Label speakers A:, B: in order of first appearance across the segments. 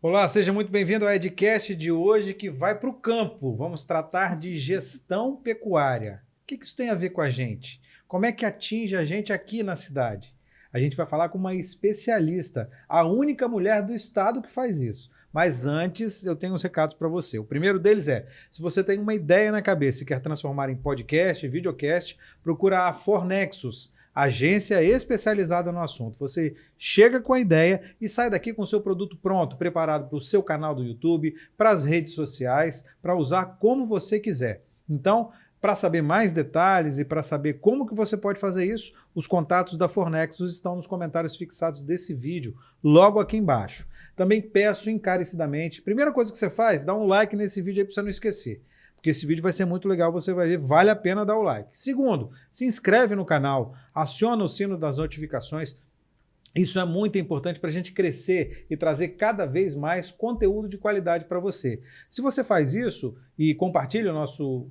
A: Olá, seja muito bem-vindo ao Edcast de hoje que vai para o campo. Vamos tratar de gestão pecuária. O que isso tem a ver com a gente? Como é que atinge a gente aqui na cidade? A gente vai falar com uma especialista, a única mulher do estado que faz isso. Mas antes, eu tenho uns recados para você. O primeiro deles é, se você tem uma ideia na cabeça e quer transformar em podcast, videocast, procura a Fornexus, agência especializada no assunto. Você chega com a ideia e sai daqui com o seu produto pronto, preparado para o seu canal do YouTube, para as redes sociais, para usar como você quiser. Então, para saber mais detalhes e para saber como que você pode fazer isso, os contatos da Fornexus estão nos comentários fixados desse vídeo, logo aqui embaixo. Também peço encarecidamente, primeira coisa que você faz, dá um like nesse vídeo aí para você não esquecer. Porque esse vídeo vai ser muito legal, você vai ver, vale a pena dar o like. Segundo, se inscreve no canal, aciona o sino das notificações. Isso é muito importante para a gente crescer e trazer cada vez mais conteúdo de qualidade para você. Se você faz isso e compartilha o nosso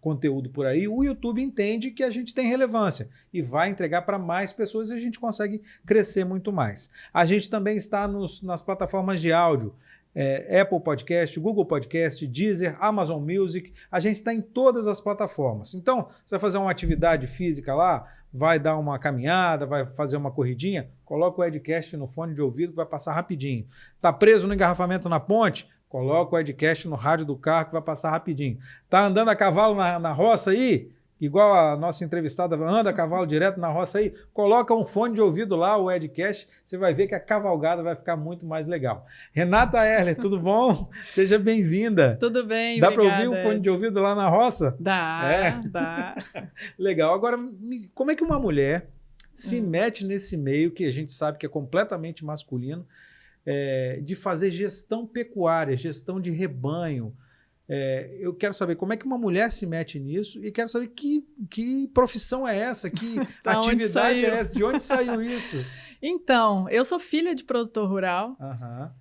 A: conteúdo por aí, o YouTube entende que a gente tem relevância e vai entregar para mais pessoas e a gente consegue crescer muito mais. A gente também está nas plataformas de áudio, Apple Podcast, Google Podcast, Deezer, Amazon Music, a gente está em todas as plataformas. Então, você vai fazer uma atividade física lá, vai dar uma caminhada, vai fazer uma corridinha, coloca o Edcast no fone de ouvido que vai passar rapidinho. Está preso no engarrafamento na ponte? Coloca o Edcast no rádio do carro que vai passar rapidinho. Está andando a cavalo na roça aí? Igual a nossa entrevistada anda a cavalo direto na roça aí, coloca um fone de ouvido lá, o Edcast, você vai ver que a cavalgada vai ficar muito mais legal. Renata Erler, tudo bom? Seja bem-vinda.
B: Tudo bem,
A: Dá para ouvir o fone de ouvido lá na roça?
B: Dá, dá.
A: Legal. Agora, como é que uma mulher se mete nesse meio que a gente sabe que é completamente masculino, de fazer gestão pecuária, gestão de rebanho? Eu quero saber como é que uma mulher se mete nisso e quero saber que profissão é essa, que atividade é essa, de onde saiu isso?
B: Então, eu sou filha de produtor rural.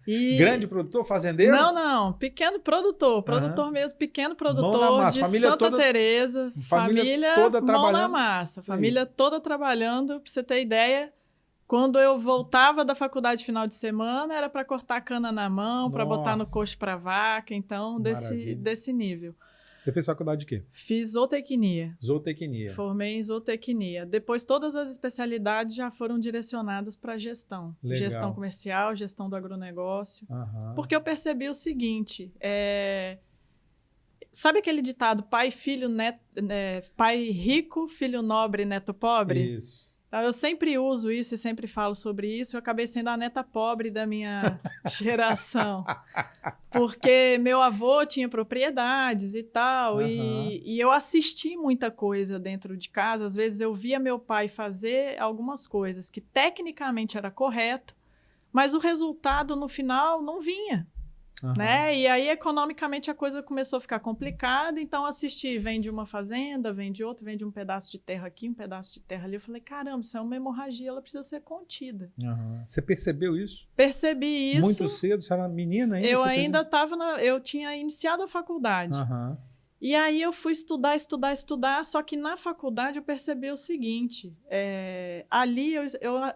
A: E... Grande produtor, fazendeiro?
B: Não, pequeno produtor mesmo, pequeno produtor de Santa Teresa, família toda mão na massa, família toda trabalhando, para você ter ideia. Quando eu voltava da faculdade final de semana, era para cortar cana na mão, para botar no coxo para vaca, então desse nível.
A: Você fez faculdade de quê?
B: Fiz zootecnia.
A: Zootecnia.
B: Formei em zootecnia. Depois todas as especialidades já foram direcionadas para gestão.
A: Legal.
B: Gestão comercial, gestão do agronegócio. Porque eu percebi o seguinte, sabe aquele ditado pai rico, filho nobre, neto pobre?
A: Isso.
B: Eu sempre uso isso e sempre falo sobre isso. Eu acabei sendo a neta pobre da minha geração. Porque meu avô tinha propriedades e tal. E eu assisti muita coisa dentro de casa. Às vezes eu via meu pai fazer algumas coisas que tecnicamente era correto, mas o resultado no final não vinha. Né? E aí, economicamente, a coisa começou a ficar complicada. Então, assisti, vende uma fazenda, vende outra, vende um pedaço de terra aqui, um pedaço de terra ali. Eu falei, caramba, isso é uma hemorragia, ela precisa ser contida.
A: Você percebeu isso?
B: Percebi isso.
A: Muito cedo, você era menina ainda?
B: Eu ainda estava, eu tinha iniciado a faculdade. E aí eu fui estudar, só que na faculdade eu percebi o seguinte, ali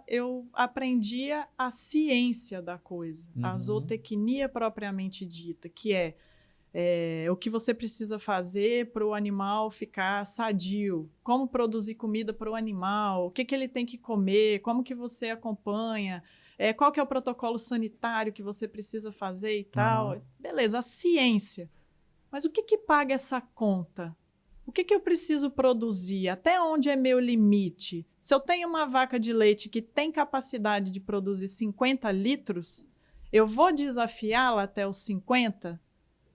B: eu aprendia a ciência da coisa, a zootecnia propriamente dita, que é o que você precisa fazer para o animal ficar sadio, como produzir comida para o animal, o que ele tem que comer, como que você acompanha, qual que é o protocolo sanitário que você precisa fazer e tal. Beleza, a ciência. Mas o que paga essa conta? O que eu preciso produzir? Até onde é meu limite? Se eu tenho uma vaca de leite que tem capacidade de produzir 50 litros, eu vou desafiá-la até os 50?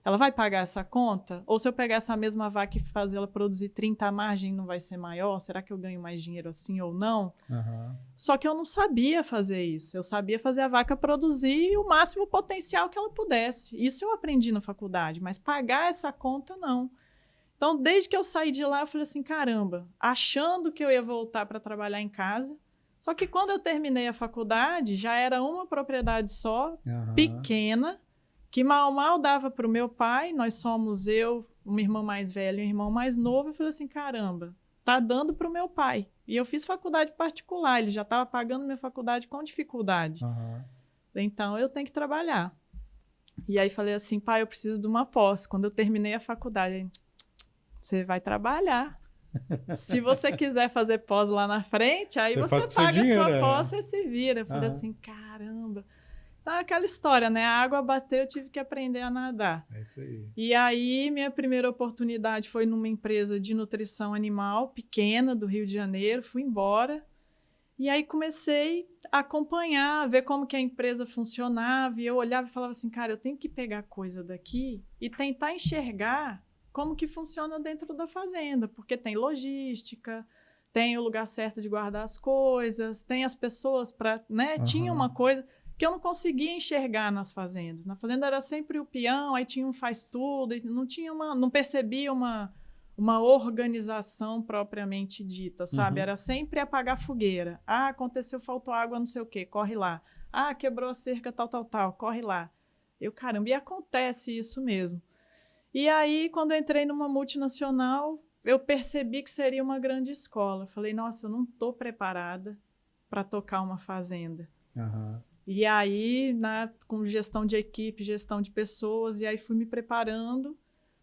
B: Ela vai pagar essa conta? Ou se eu pegar essa mesma vaca e fazer ela produzir 30, a margem não vai ser maior? Será que eu ganho mais dinheiro assim ou não? Só que eu não sabia fazer isso. Eu sabia fazer a vaca produzir o máximo potencial que ela pudesse. Isso eu aprendi na faculdade, mas pagar essa conta, não. Então, desde que eu saí de lá, eu falei assim, caramba, achando que eu ia voltar para trabalhar em casa. Só que quando eu terminei a faculdade, já era uma propriedade só, pequena, que mal dava para o meu pai. Nós somos eu, uma irmã mais velha e um irmão mais novo. Eu falei assim, caramba, tá dando para o meu pai. E eu fiz faculdade particular, ele já estava pagando minha faculdade com dificuldade. Então, eu tenho que trabalhar. E aí falei assim, pai, eu preciso de uma pós. Quando eu terminei a faculdade, você vai trabalhar. Se você quiser fazer pós lá na frente, aí você paga a sua pós e se vira. Eu falei assim, caramba. Então, aquela história, né? A água bateu, eu tive que aprender a nadar.
A: É isso aí.
B: E aí, minha primeira oportunidade foi numa empresa de nutrição animal, pequena, do Rio de Janeiro. Fui embora. E aí, comecei a acompanhar, ver como que a empresa funcionava. E eu olhava e falava assim, cara, eu tenho que pegar coisa daqui e tentar enxergar como que funciona dentro da fazenda. Porque tem logística, tem o lugar certo de guardar as coisas, tem as pessoas para... né? Tinha uma coisa... que eu não conseguia enxergar nas fazendas. Na fazenda era sempre o peão, aí tinha um faz tudo, e não percebia uma organização propriamente dita, sabe? Era sempre apagar fogueira. Ah, aconteceu, faltou água, não sei o quê, corre lá. Ah, quebrou a cerca, tal, corre lá. Eu, caramba, e acontece isso mesmo. E aí, quando eu entrei numa multinacional, eu percebi que seria uma grande escola. Falei, nossa, eu não estou preparada para tocar uma fazenda. E aí, com gestão de equipe, gestão de pessoas, e aí fui me preparando,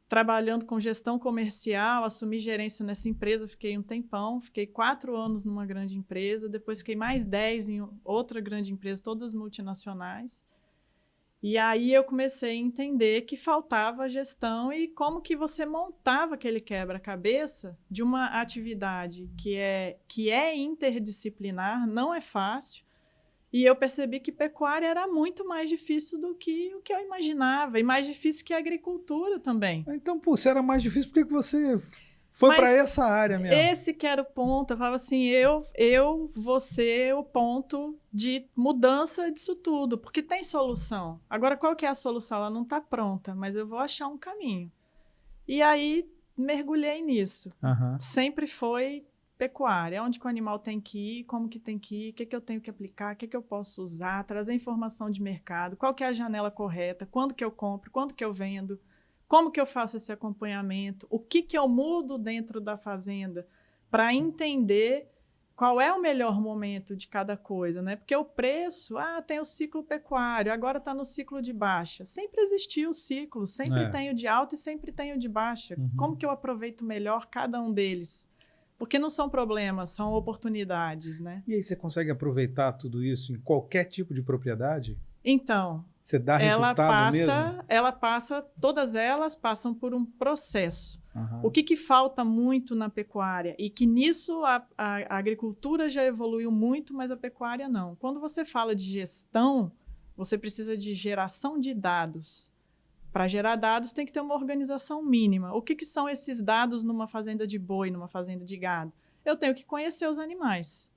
B: trabalhando com gestão comercial, assumi gerência nessa empresa, fiquei um tempão, fiquei 4 anos numa grande empresa, depois fiquei mais 10 em outra grande empresa, todas multinacionais. E aí eu comecei a entender que faltava gestão e como que você montava aquele quebra-cabeça de uma atividade que é interdisciplinar, não é fácil. E eu percebi que pecuária era muito mais difícil do que o que eu imaginava. E mais difícil que a agricultura também.
A: Então, pô, se era mais difícil, por que você foi para essa área mesmo?
B: Esse que era o ponto. Eu falava assim, eu vou ser o ponto de mudança disso tudo. Porque tem solução. Agora, qual que é a solução? Ela não está pronta, mas eu vou achar um caminho. E aí, mergulhei nisso. Sempre foi... pecuária, onde que o animal tem que ir, como que tem que ir, o que eu tenho que aplicar, o que eu posso usar, trazer informação de mercado, qual que é a janela correta, quando que eu compro, quando que eu vendo, como que eu faço esse acompanhamento, o que eu mudo dentro da fazenda para entender qual é o melhor momento de cada coisa, né? Porque o preço, tem o ciclo pecuário, agora está no ciclo de baixa. Sempre existiu o ciclo, sempre tem o de alta e sempre tem o de baixa. Como que eu aproveito melhor cada um deles? Porque não são problemas, são oportunidades, né?
A: E aí você consegue aproveitar tudo isso em qualquer tipo de propriedade?
B: Então,
A: você dá resultado mesmo?
B: Todas elas passam por um processo. O que falta muito na pecuária? E que nisso a agricultura já evoluiu muito, mas a pecuária não. Quando você fala de gestão, você precisa de geração de dados. Para gerar dados, tem que ter uma organização mínima. O que são esses dados numa fazenda de boi, numa fazenda de gado? Eu tenho que conhecer os animais.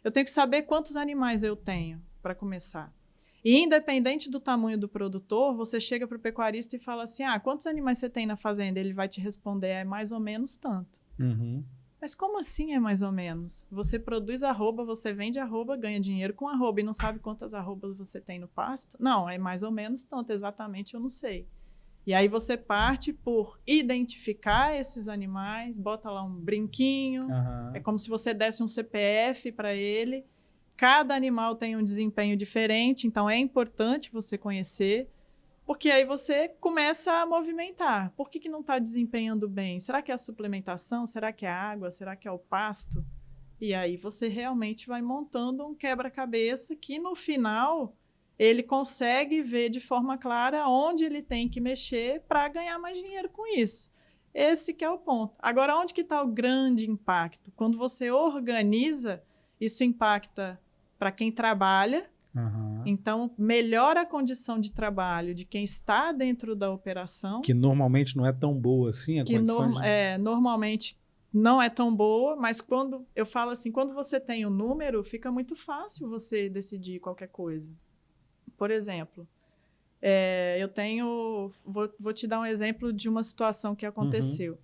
B: Eu tenho que saber quantos animais eu tenho, para começar. E independente do tamanho do produtor, você chega para o pecuarista e fala assim, quantos animais você tem na fazenda? Ele vai te responder, é mais ou menos tanto. Mas como assim é mais ou menos? Você produz arroba, você vende arroba, ganha dinheiro com arroba e não sabe quantas arrobas você tem no pasto? Não, é mais ou menos tanto, exatamente eu não sei. E aí você parte por identificar esses animais, bota lá um brinquinho, é como se você desse um CPF para ele. Cada animal tem um desempenho diferente, então é importante você conhecer, porque aí você começa a movimentar. Por que não está desempenhando bem? Será que é a suplementação? Será que é a água? Será que é o pasto? E aí você realmente vai montando um quebra-cabeça que, no final, ele consegue ver de forma clara onde ele tem que mexer para ganhar mais dinheiro com isso. Esse que é o ponto. Agora, onde que está o grande impacto? Quando você organiza, isso impacta para quem trabalha. Então, melhora a condição de trabalho de quem está dentro da operação.
A: Que normalmente não é tão boa assim a condição
B: normalmente não é tão boa, mas quando eu falo assim, quando você tem um número, fica muito fácil você decidir qualquer coisa. Por exemplo, vou te dar um exemplo de uma situação que aconteceu.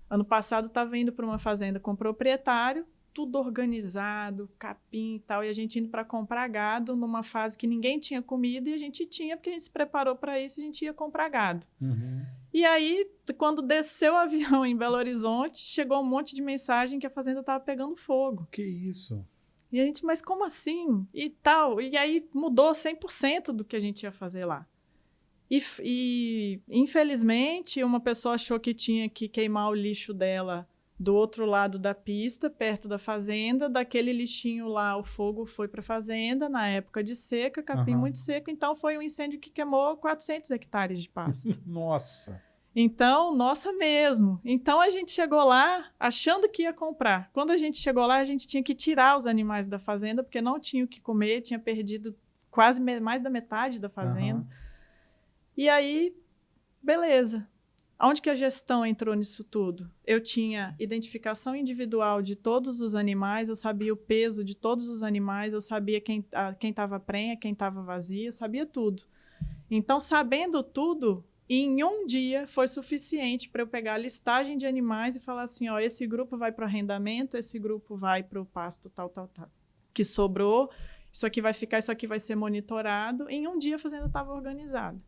B: Ano passado, estava indo para uma fazenda com proprietário, tudo organizado, capim e tal, e a gente indo para comprar gado numa fase que ninguém tinha comido, e a gente tinha, porque a gente se preparou para isso, a gente ia comprar gado. E aí, quando desceu o avião em Belo Horizonte, chegou um monte de mensagem que a fazenda estava pegando fogo.
A: Que isso?
B: E a gente, mas como assim? E tal. E aí mudou 100% do que a gente ia fazer lá. E infelizmente, uma pessoa achou que tinha que queimar o lixo dela do outro lado da pista, perto da fazenda. Daquele lixinho lá, o fogo foi para a fazenda, na época de seca, capim muito seco. Então, foi um incêndio que queimou 400 hectares de pasto.
A: Nossa!
B: Então, nossa mesmo. Então, a gente chegou lá achando que ia comprar. Quando a gente chegou lá, a gente tinha que tirar os animais da fazenda, porque não tinha o que comer, tinha perdido quase mais da metade da fazenda. E aí, beleza. Onde que a gestão entrou nisso tudo? Eu tinha identificação individual de todos os animais, eu sabia o peso de todos os animais, eu sabia quem estava prenha, quem estava vazia, eu sabia tudo. Então, sabendo tudo, em um dia foi suficiente para eu pegar a listagem de animais e falar assim, ó, esse grupo vai para o arrendamento, esse grupo vai para o pasto tal, que sobrou, isso aqui vai ficar, isso aqui vai ser monitorado. Em um dia a fazenda estava organizada.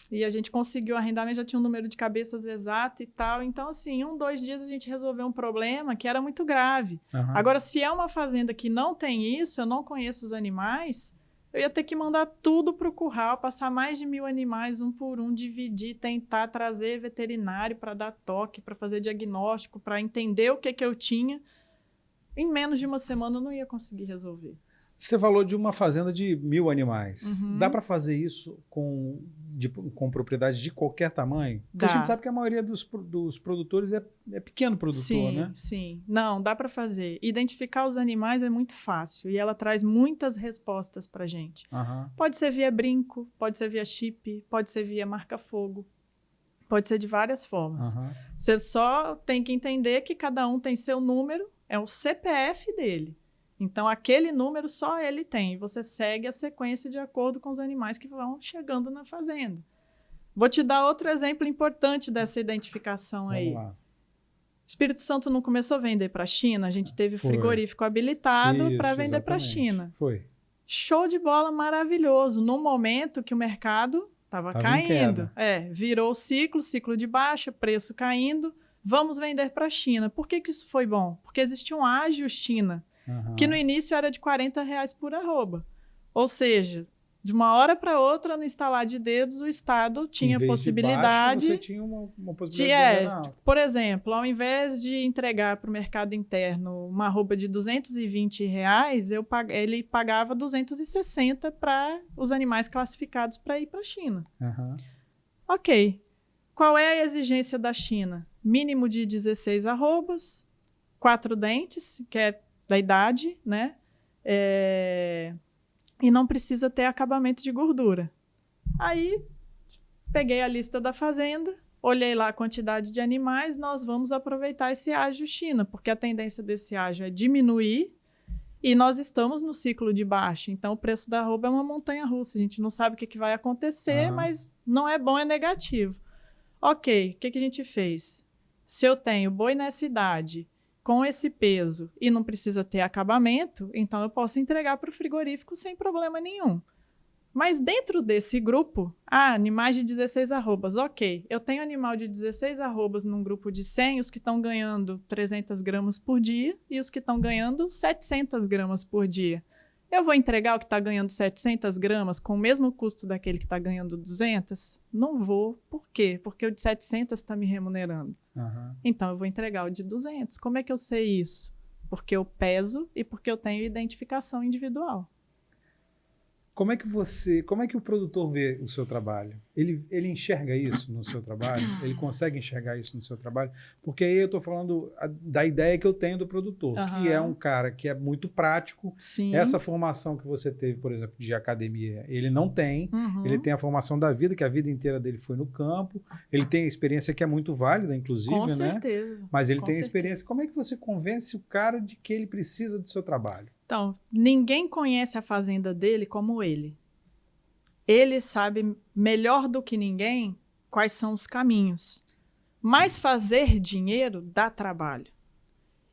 B: E a gente conseguiu arrendamento, já tinha um número de cabeças exato e tal. Então, assim, em 2 dias a gente resolveu um problema que era muito grave. Agora, se é uma fazenda que não tem isso, eu não conheço os animais, eu ia ter que mandar tudo para o curral, passar mais de 1.000 animais, um por um, dividir, tentar trazer veterinário para dar toque, para fazer diagnóstico, para entender o que eu tinha. Em menos de uma semana eu não ia conseguir resolver.
A: Você falou de uma fazenda de 1.000 animais. Dá para fazer isso com propriedade de qualquer tamanho? Porque a gente sabe que a maioria dos produtores é pequeno produtor,
B: sim,
A: né?
B: Sim, não, dá para fazer. Identificar os animais é muito fácil e ela traz muitas respostas para a gente. Pode ser via brinco, pode ser via chip, pode ser via marca-fogo, pode ser de várias formas. Você só tem que entender que cada um tem seu número, é o CPF dele. Então, aquele número só ele tem. Você segue a sequência de acordo com os animais que vão chegando na fazenda. Vou te dar outro exemplo importante dessa identificação aí.
A: Vamos lá.
B: Espírito Santo não começou a vender para a China, a gente teve frigorífico habilitado para vender para a China.
A: Foi.
B: Show de bola, maravilhoso. No momento que o mercado estava caindo. Virou o ciclo de baixa, preço caindo. Vamos vender para a China. Por que isso foi bom? Porque existia um ágio China, que no início era de R$40 por arroba. Ou seja, de uma hora para outra, no estalar de dedos, o Estado tinha possibilidade...
A: De baixo, você tinha uma possibilidade de
B: por exemplo, ao invés de entregar para o mercado interno uma arroba de R$220, ele pagava R$260 para os animais classificados para ir para a China. Ok. Qual é a exigência da China? Mínimo de 16 arrobas, 4 dentes, que é da idade, né? E não precisa ter acabamento de gordura. Aí, peguei a lista da fazenda, olhei lá a quantidade de animais, nós vamos aproveitar esse ágio China, porque a tendência desse ágio é diminuir e nós estamos no ciclo de baixa. Então, o preço da arroba é uma montanha-russa. A gente não sabe o que vai acontecer, mas não é bom, é negativo. Ok, o que a gente fez? Se eu tenho boi nessa idade, com esse peso e não precisa ter acabamento, então eu posso entregar para o frigorífico sem problema nenhum. Mas dentro desse grupo, animais de 16 arrobas, ok. Eu tenho animal de 16 arrobas num grupo de 100, os que estão ganhando 300 gramas por dia e os que estão ganhando 700 gramas por dia. Eu vou entregar o que está ganhando 700 gramas com o mesmo custo daquele que está ganhando 200? Não vou. Por quê? Porque o de 700 está me remunerando. Então, eu vou entregar o de 200. Como é que eu sei isso? Porque eu peso e porque eu tenho identificação individual.
A: Como é que o produtor vê o seu trabalho? Ele enxerga isso no seu trabalho? Ele consegue enxergar isso no seu trabalho? Porque aí eu estou falando da ideia que eu tenho do produtor, que é um cara que é muito prático.
B: Sim.
A: Essa formação que você teve, por exemplo, de academia, ele não tem. Ele tem a formação da vida, que a vida inteira dele foi no campo. Ele tem a experiência que é muito válida, inclusive,
B: com
A: né?
B: certeza.
A: Mas ele tem a experiência. Como é que você convence o cara de que ele precisa do seu trabalho?
B: Então, ninguém conhece a fazenda dele como ele. Ele sabe melhor do que ninguém quais são os caminhos. Mas fazer dinheiro dá trabalho.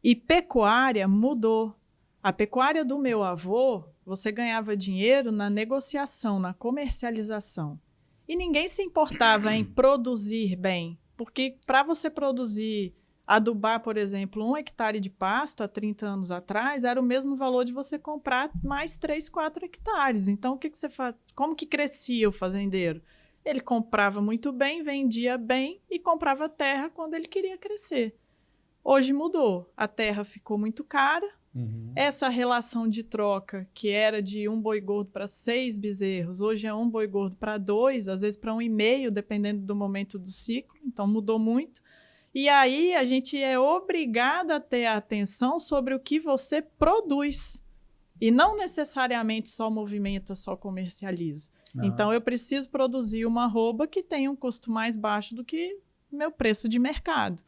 B: E pecuária mudou. A pecuária do meu avô, você ganhava dinheiro na negociação, na comercialização. E ninguém se importava em produzir bem. Porque para você produzir... Adubar, por exemplo, 1 hectare de pasto há 30 anos atrás era o mesmo valor de você comprar mais 3, 4 hectares. Então, o que você faz? Como que crescia o fazendeiro? Ele comprava muito bem, vendia bem e comprava terra quando ele queria crescer. Hoje mudou. A terra ficou muito cara. Essa relação de troca, que era de 1 boi gordo para 6 bezerros, hoje é 1 boi gordo para 2, às vezes para 1,5, dependendo do momento do ciclo. Então, mudou muito. E aí, a gente é obrigado a ter atenção sobre o que você produz. E não necessariamente só movimenta, só comercializa. Então, eu preciso produzir uma arroba que tenha um custo mais baixo do que meu preço de mercado.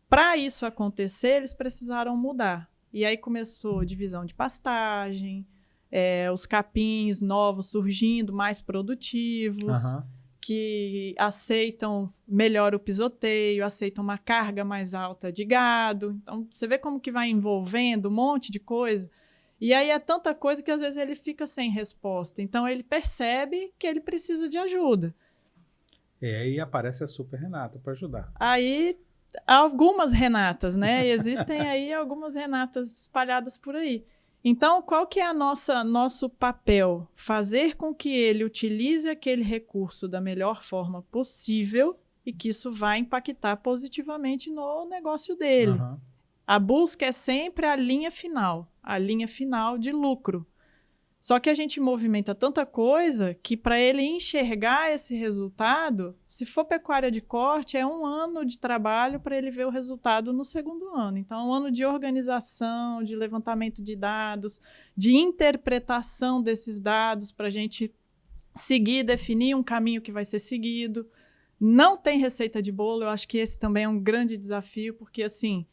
B: Para isso acontecer, eles precisaram mudar. E aí começou divisão de pastagem, os capins novos surgindo, mais produtivos, que aceitam melhor o pisoteio, aceitam uma carga mais alta de gado. Então, você vê como que vai envolvendo um monte de coisa. E aí é tanta coisa que às vezes ele fica sem resposta. Então, ele percebe que ele precisa de ajuda.
A: E aí aparece a Super Renata para ajudar.
B: Aí... algumas Renatas, né? Existem aí algumas Renatas espalhadas por aí. Então, qual que é nosso papel? Fazer com que ele utilize aquele recurso da melhor forma possível e que isso vai impactar positivamente no negócio dele. A busca é sempre a linha final de lucro. Só que a gente movimenta tanta coisa que para ele enxergar esse resultado, se for pecuária de corte, é 1 ano de trabalho para ele ver o resultado no 2º ano. Então, é 1 ano de organização, de levantamento de dados, de interpretação desses dados para a gente seguir, definir um caminho que vai ser seguido. Não tem receita de bolo, eu acho que esse também é um grande desafio, porque assim...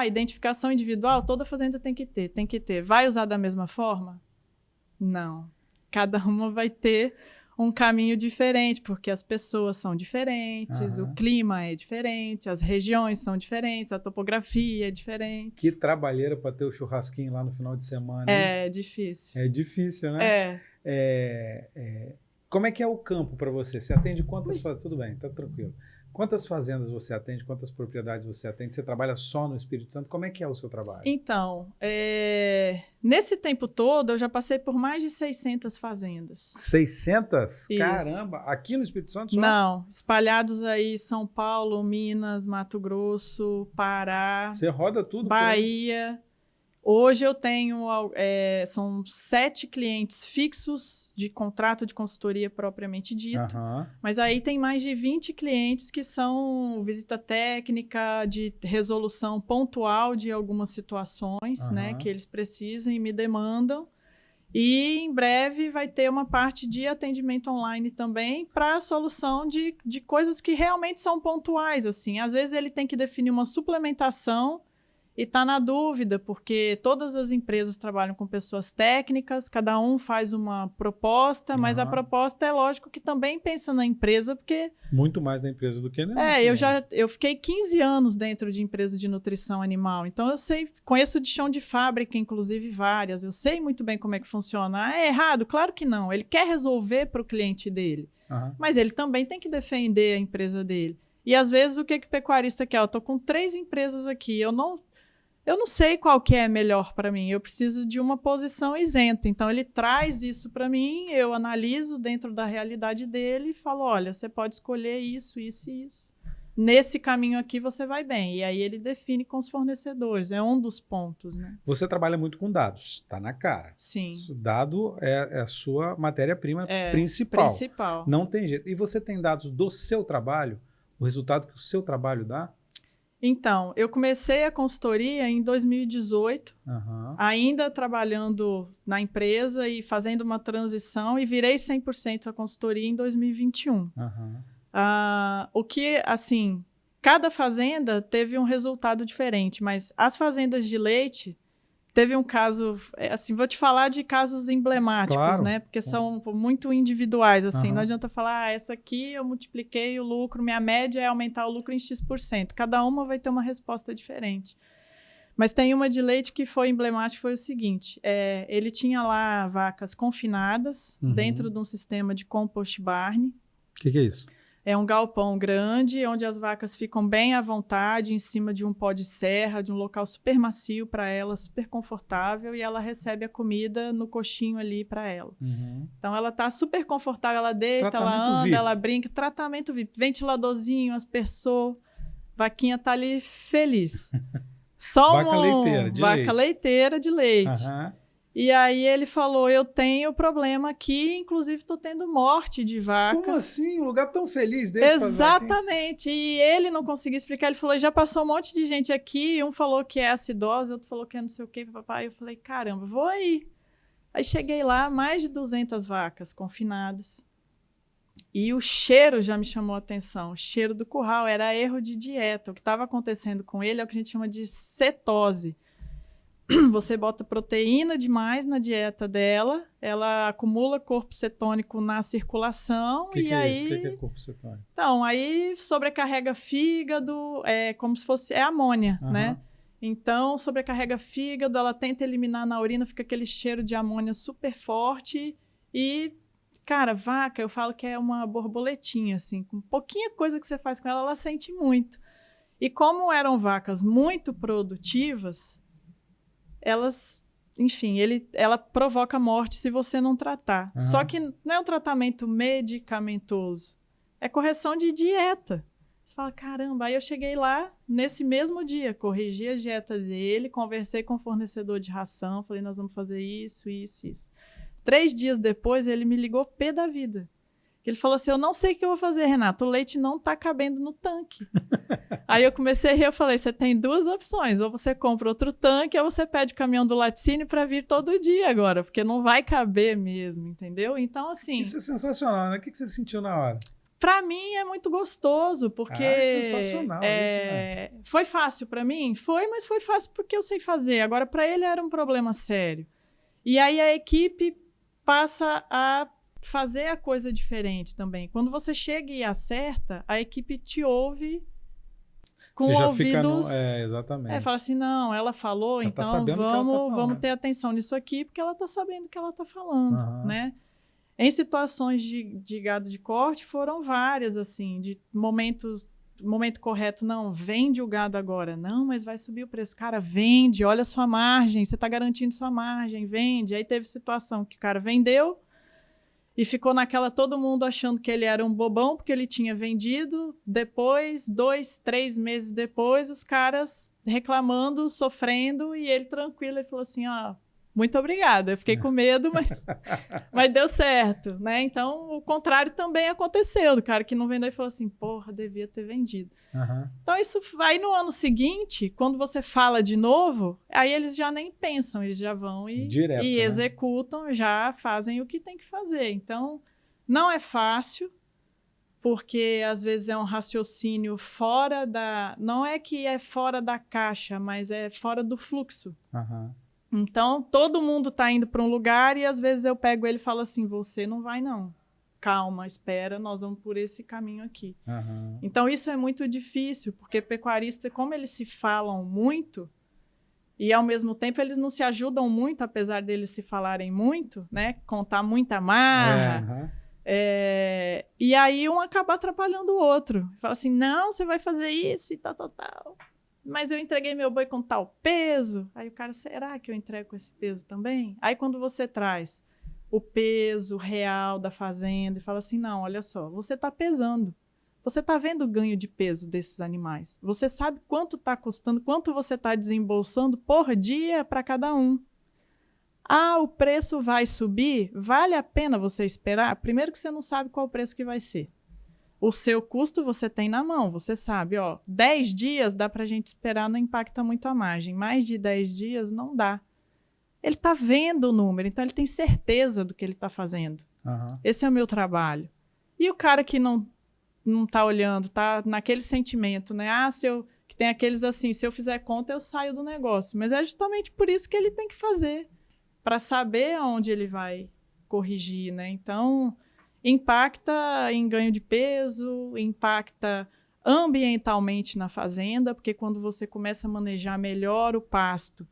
B: identificação individual, toda fazenda tem que ter. Vai usar da mesma forma? Não. Cada uma vai ter um caminho diferente, porque as pessoas são diferentes, o clima é diferente, as regiões são diferentes, a topografia é diferente.
A: Que trabalheira para ter o churrasquinho lá no final de semana.
B: É difícil.
A: É difícil, né? Como é que é o campo para você? Você atende quantas fazendas? Tudo bem, tá tranquilo. Quantas fazendas você atende? Quantas propriedades você atende? Você trabalha só no Espírito Santo? Como é que é o seu trabalho?
B: Então, nesse tempo todo, eu já passei por mais de 600 fazendas.
A: 600?
B: Isso.
A: Caramba! Aqui no Espírito Santo só?
B: Não, espalhados aí São Paulo, Minas, Mato Grosso, Pará.
A: Você roda tudo?
B: Bahia. Hoje eu tenho, são 7 clientes fixos de contrato de consultoria propriamente dito, mas aí tem mais de 20 clientes que são visita técnica, de resolução pontual de algumas situações, né, que eles precisam e me demandam. E em breve vai ter uma parte de atendimento online também para a solução de coisas que realmente são pontuais. Assim. Às vezes ele tem que definir uma suplementação e está na dúvida, porque todas as empresas trabalham com pessoas técnicas, cada um faz uma proposta, mas a proposta é lógico que também pensa na empresa, porque... Muito mais na empresa do que na eu fiquei 15 anos dentro de empresa de nutrição animal, então eu conheço de chão de fábrica, inclusive várias, eu sei muito bem como é que funciona. É errado? Claro que não, ele quer resolver para o cliente dele, mas ele também tem que defender a empresa dele. E às vezes o que o pecuarista quer? Eu estou com 3 empresas aqui, eu não sei qual que é melhor para mim, eu preciso de uma posição isenta. Então, ele traz isso para mim, eu analiso dentro da realidade dele e falo, olha, você pode escolher isso, isso e isso. Nesse caminho aqui você vai bem. E aí ele define com os fornecedores, é um dos pontos. Né?
A: Você trabalha muito com dados, tá na cara.
B: Sim.
A: O dado é a sua matéria-prima principal. Não tem jeito. E você tem dados do seu trabalho, o resultado que o seu trabalho dá?
B: Então, eu comecei a consultoria em 2018, ainda trabalhando na empresa e fazendo uma transição, e virei 100% a consultoria em 2021. O que, assim, cada fazenda teve um resultado diferente, mas as fazendas de leite teve um caso, assim, vou te falar de casos emblemáticos, né? Porque são muito individuais, assim. Não adianta falar, essa aqui eu multipliquei o lucro, minha média é aumentar o lucro em X%. Cada uma vai ter uma resposta diferente. Mas tem uma de leite que foi emblemática, foi o seguinte, ele tinha lá vacas confinadas dentro de um sistema de compost barn.
A: O que é isso?
B: É um galpão grande, onde as vacas ficam bem à vontade, em cima de um pó de serra, de um local super macio para ela, super confortável, e ela recebe a comida no coxinho ali para ela. Então, ela tá super confortável, ela deita, ela anda, VIP. Ela brinca. Tratamento VIP. Ventiladorzinho, aspersor. Vaquinha tá ali feliz. Só
A: vaca leiteira de leite.
B: Vaca leiteira de leite. E aí ele falou, eu tenho problema aqui, inclusive tô tendo morte de vacas.
A: Como assim? Um lugar tão feliz desse?
B: Exatamente. E ele não conseguia explicar, ele falou, já passou um monte de gente aqui, um falou que é acidose, outro falou que é não sei o que, papai. Eu falei, caramba, vou aí. Aí cheguei lá, mais de 200 vacas confinadas. E o cheiro já me chamou a atenção. O cheiro do curral era erro de dieta. O que estava acontecendo com ele é o que a gente chama de cetose. Você bota proteína demais na dieta dela, ela acumula corpo cetônico na circulação.
A: Que
B: e
A: é
B: aí...
A: isso? O que é corpo cetônico?
B: Então, aí sobrecarrega fígado, é como se fosse... É amônia, né? Então, sobrecarrega fígado, ela tenta eliminar na urina, fica aquele cheiro de amônia super forte. E, cara, vaca, eu falo que é uma borboletinha, assim. Com pouquinha coisa que você faz com ela, ela sente muito. E como eram vacas muito produtivas... elas, enfim, ela provoca morte se você não tratar. Só que não é um tratamento medicamentoso, é correção de dieta. Você fala, caramba, aí eu cheguei lá, nesse mesmo dia, corrigi a dieta dele, conversei com o fornecedor de ração, falei, nós vamos fazer isso, isso, isso. 3 dias depois, ele me ligou pé da vida. Ele falou assim, eu não sei o que eu vou fazer, Renato, o leite não tá cabendo no tanque. Aí eu comecei a rir, eu falei, você tem 2 opções, ou você compra outro tanque, ou você pede o caminhão do laticínio para vir todo dia agora, porque não vai caber mesmo, entendeu? Então, assim...
A: Isso é sensacional, né? O que você sentiu na hora?
B: Para mim é muito gostoso, porque...
A: é sensacional isso, né?
B: Foi fácil para mim? Foi, mas foi fácil porque eu sei fazer. Agora, para ele era um problema sério. E aí a equipe passa a fazer a coisa diferente também. Quando você chega e acerta, a equipe te ouve com
A: você já
B: ouvidos...
A: fica exatamente.
B: Fala assim, não, ela falou,
A: ela
B: então vamos ter atenção nisso aqui, porque ela está sabendo o que ela está falando, né? Em situações de gado de corte, foram várias, assim, de momento correto, não, vende o gado agora. Não, mas vai subir o preço. Cara, vende, olha a sua margem, você está garantindo sua margem, vende. Aí teve situação que o cara vendeu, e ficou naquela, todo mundo achando que ele era um bobão, porque ele tinha vendido. Depois, 2, 3 meses depois, os caras reclamando, sofrendo, e ele tranquilo. Ele falou assim, ó, muito obrigada. Eu fiquei com medo, mas deu certo, né? Então, o contrário também aconteceu. Do cara que não vendeu e falou assim, porra, devia ter vendido. Então, isso aí no ano seguinte, quando você fala de novo, aí eles já nem pensam, eles já vão
A: direto,
B: e executam, já fazem o que tem que fazer. Então, não é fácil, porque às vezes é um raciocínio fora da... Não é que é fora da caixa, mas é fora do fluxo. Então, todo mundo está indo para um lugar e às vezes eu pego ele e falo assim, você não vai não. Calma, espera, nós vamos por esse caminho aqui. Então, isso é muito difícil, porque pecuarista, como eles se falam muito, e ao mesmo tempo eles não se ajudam muito, apesar deles se falarem muito, né? Contar muita marra. E aí um acaba atrapalhando o outro. Fala assim, não, você vai fazer isso e tal. Mas eu entreguei meu boi com tal peso. Aí o cara, será que eu entrego com esse peso também? Aí quando você traz o peso real da fazenda e fala assim, não, olha só, você está pesando. Você está vendo o ganho de peso desses animais. Você sabe quanto está custando, quanto você está desembolsando por dia para cada um. Ah, o preço vai subir? Vale a pena você esperar? Primeiro que você não sabe qual o preço que vai ser. O seu custo você tem na mão, você sabe, 10 dias dá para a gente esperar, não impacta muito a margem. Mais de 10 dias não dá. Ele está vendo o número, então ele tem certeza do que ele está fazendo. Esse é o meu trabalho. E o cara que não está olhando, está naquele sentimento, né? Que tem aqueles assim, se eu fizer conta, eu saio do negócio. Mas é justamente por isso que ele tem que fazer, para saber aonde ele vai corrigir, né? Então... impacta em ganho de peso, impacta ambientalmente na fazenda, porque quando você começa a manejar melhor o pasto,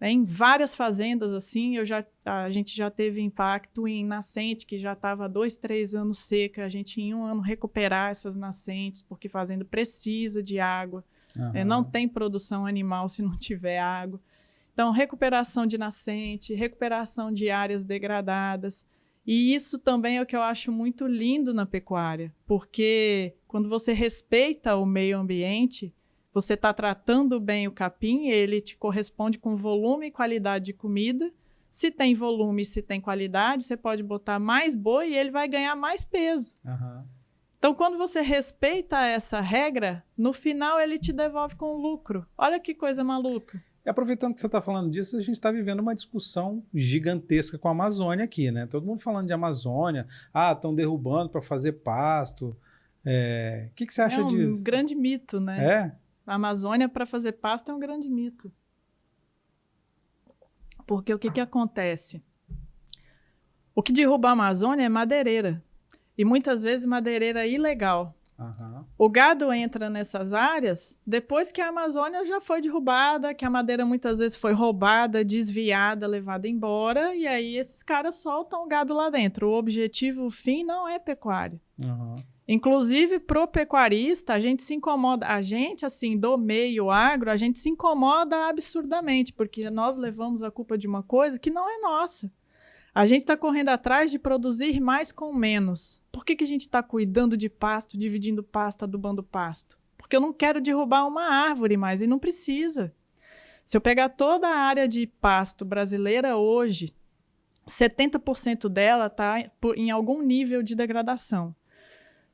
B: Em várias fazendas, assim, a gente já teve impacto em nascente, que já estava 2, 3 anos seca. A gente, em 1 ano, recuperar essas nascentes, porque fazenda precisa de água. Não tem produção animal se não tiver água. Então, recuperação de nascente, recuperação de áreas degradadas. E isso também é o que eu acho muito lindo na pecuária, porque quando você respeita o meio ambiente, você está tratando bem o capim, ele te corresponde com volume e qualidade de comida. Se tem volume, se tem qualidade, você pode botar mais boi e ele vai ganhar mais peso. Então, quando você respeita essa regra, no final ele te devolve com lucro. Olha que coisa maluca.
A: E aproveitando que você está falando disso, a gente está vivendo uma discussão gigantesca com a Amazônia aqui, né? Todo mundo falando de Amazônia. Estão derrubando para fazer pasto. O que você acha disso?
B: É um grande mito, né? A Amazônia para fazer pasto é um grande mito. Porque o que acontece? O que derruba a Amazônia é madeireira. E muitas vezes madeireira ilegal. O gado entra nessas áreas depois que a Amazônia já foi derrubada, que a madeira muitas vezes foi roubada, desviada, levada embora, e aí esses caras soltam o gado lá dentro. O objetivo, o fim, não é pecuária. Inclusive, pro pecuarista, a gente se incomoda. A gente, assim, do meio agro, a gente se incomoda absurdamente, porque nós levamos a culpa de uma coisa que não é nossa. A gente está correndo atrás de produzir mais com menos. Por que a gente está cuidando de pasto, dividindo pasto, adubando pasto? Porque eu não quero derrubar uma árvore mais, e não precisa. Se eu pegar toda a área de pasto brasileira hoje, 70% dela está em algum nível de degradação.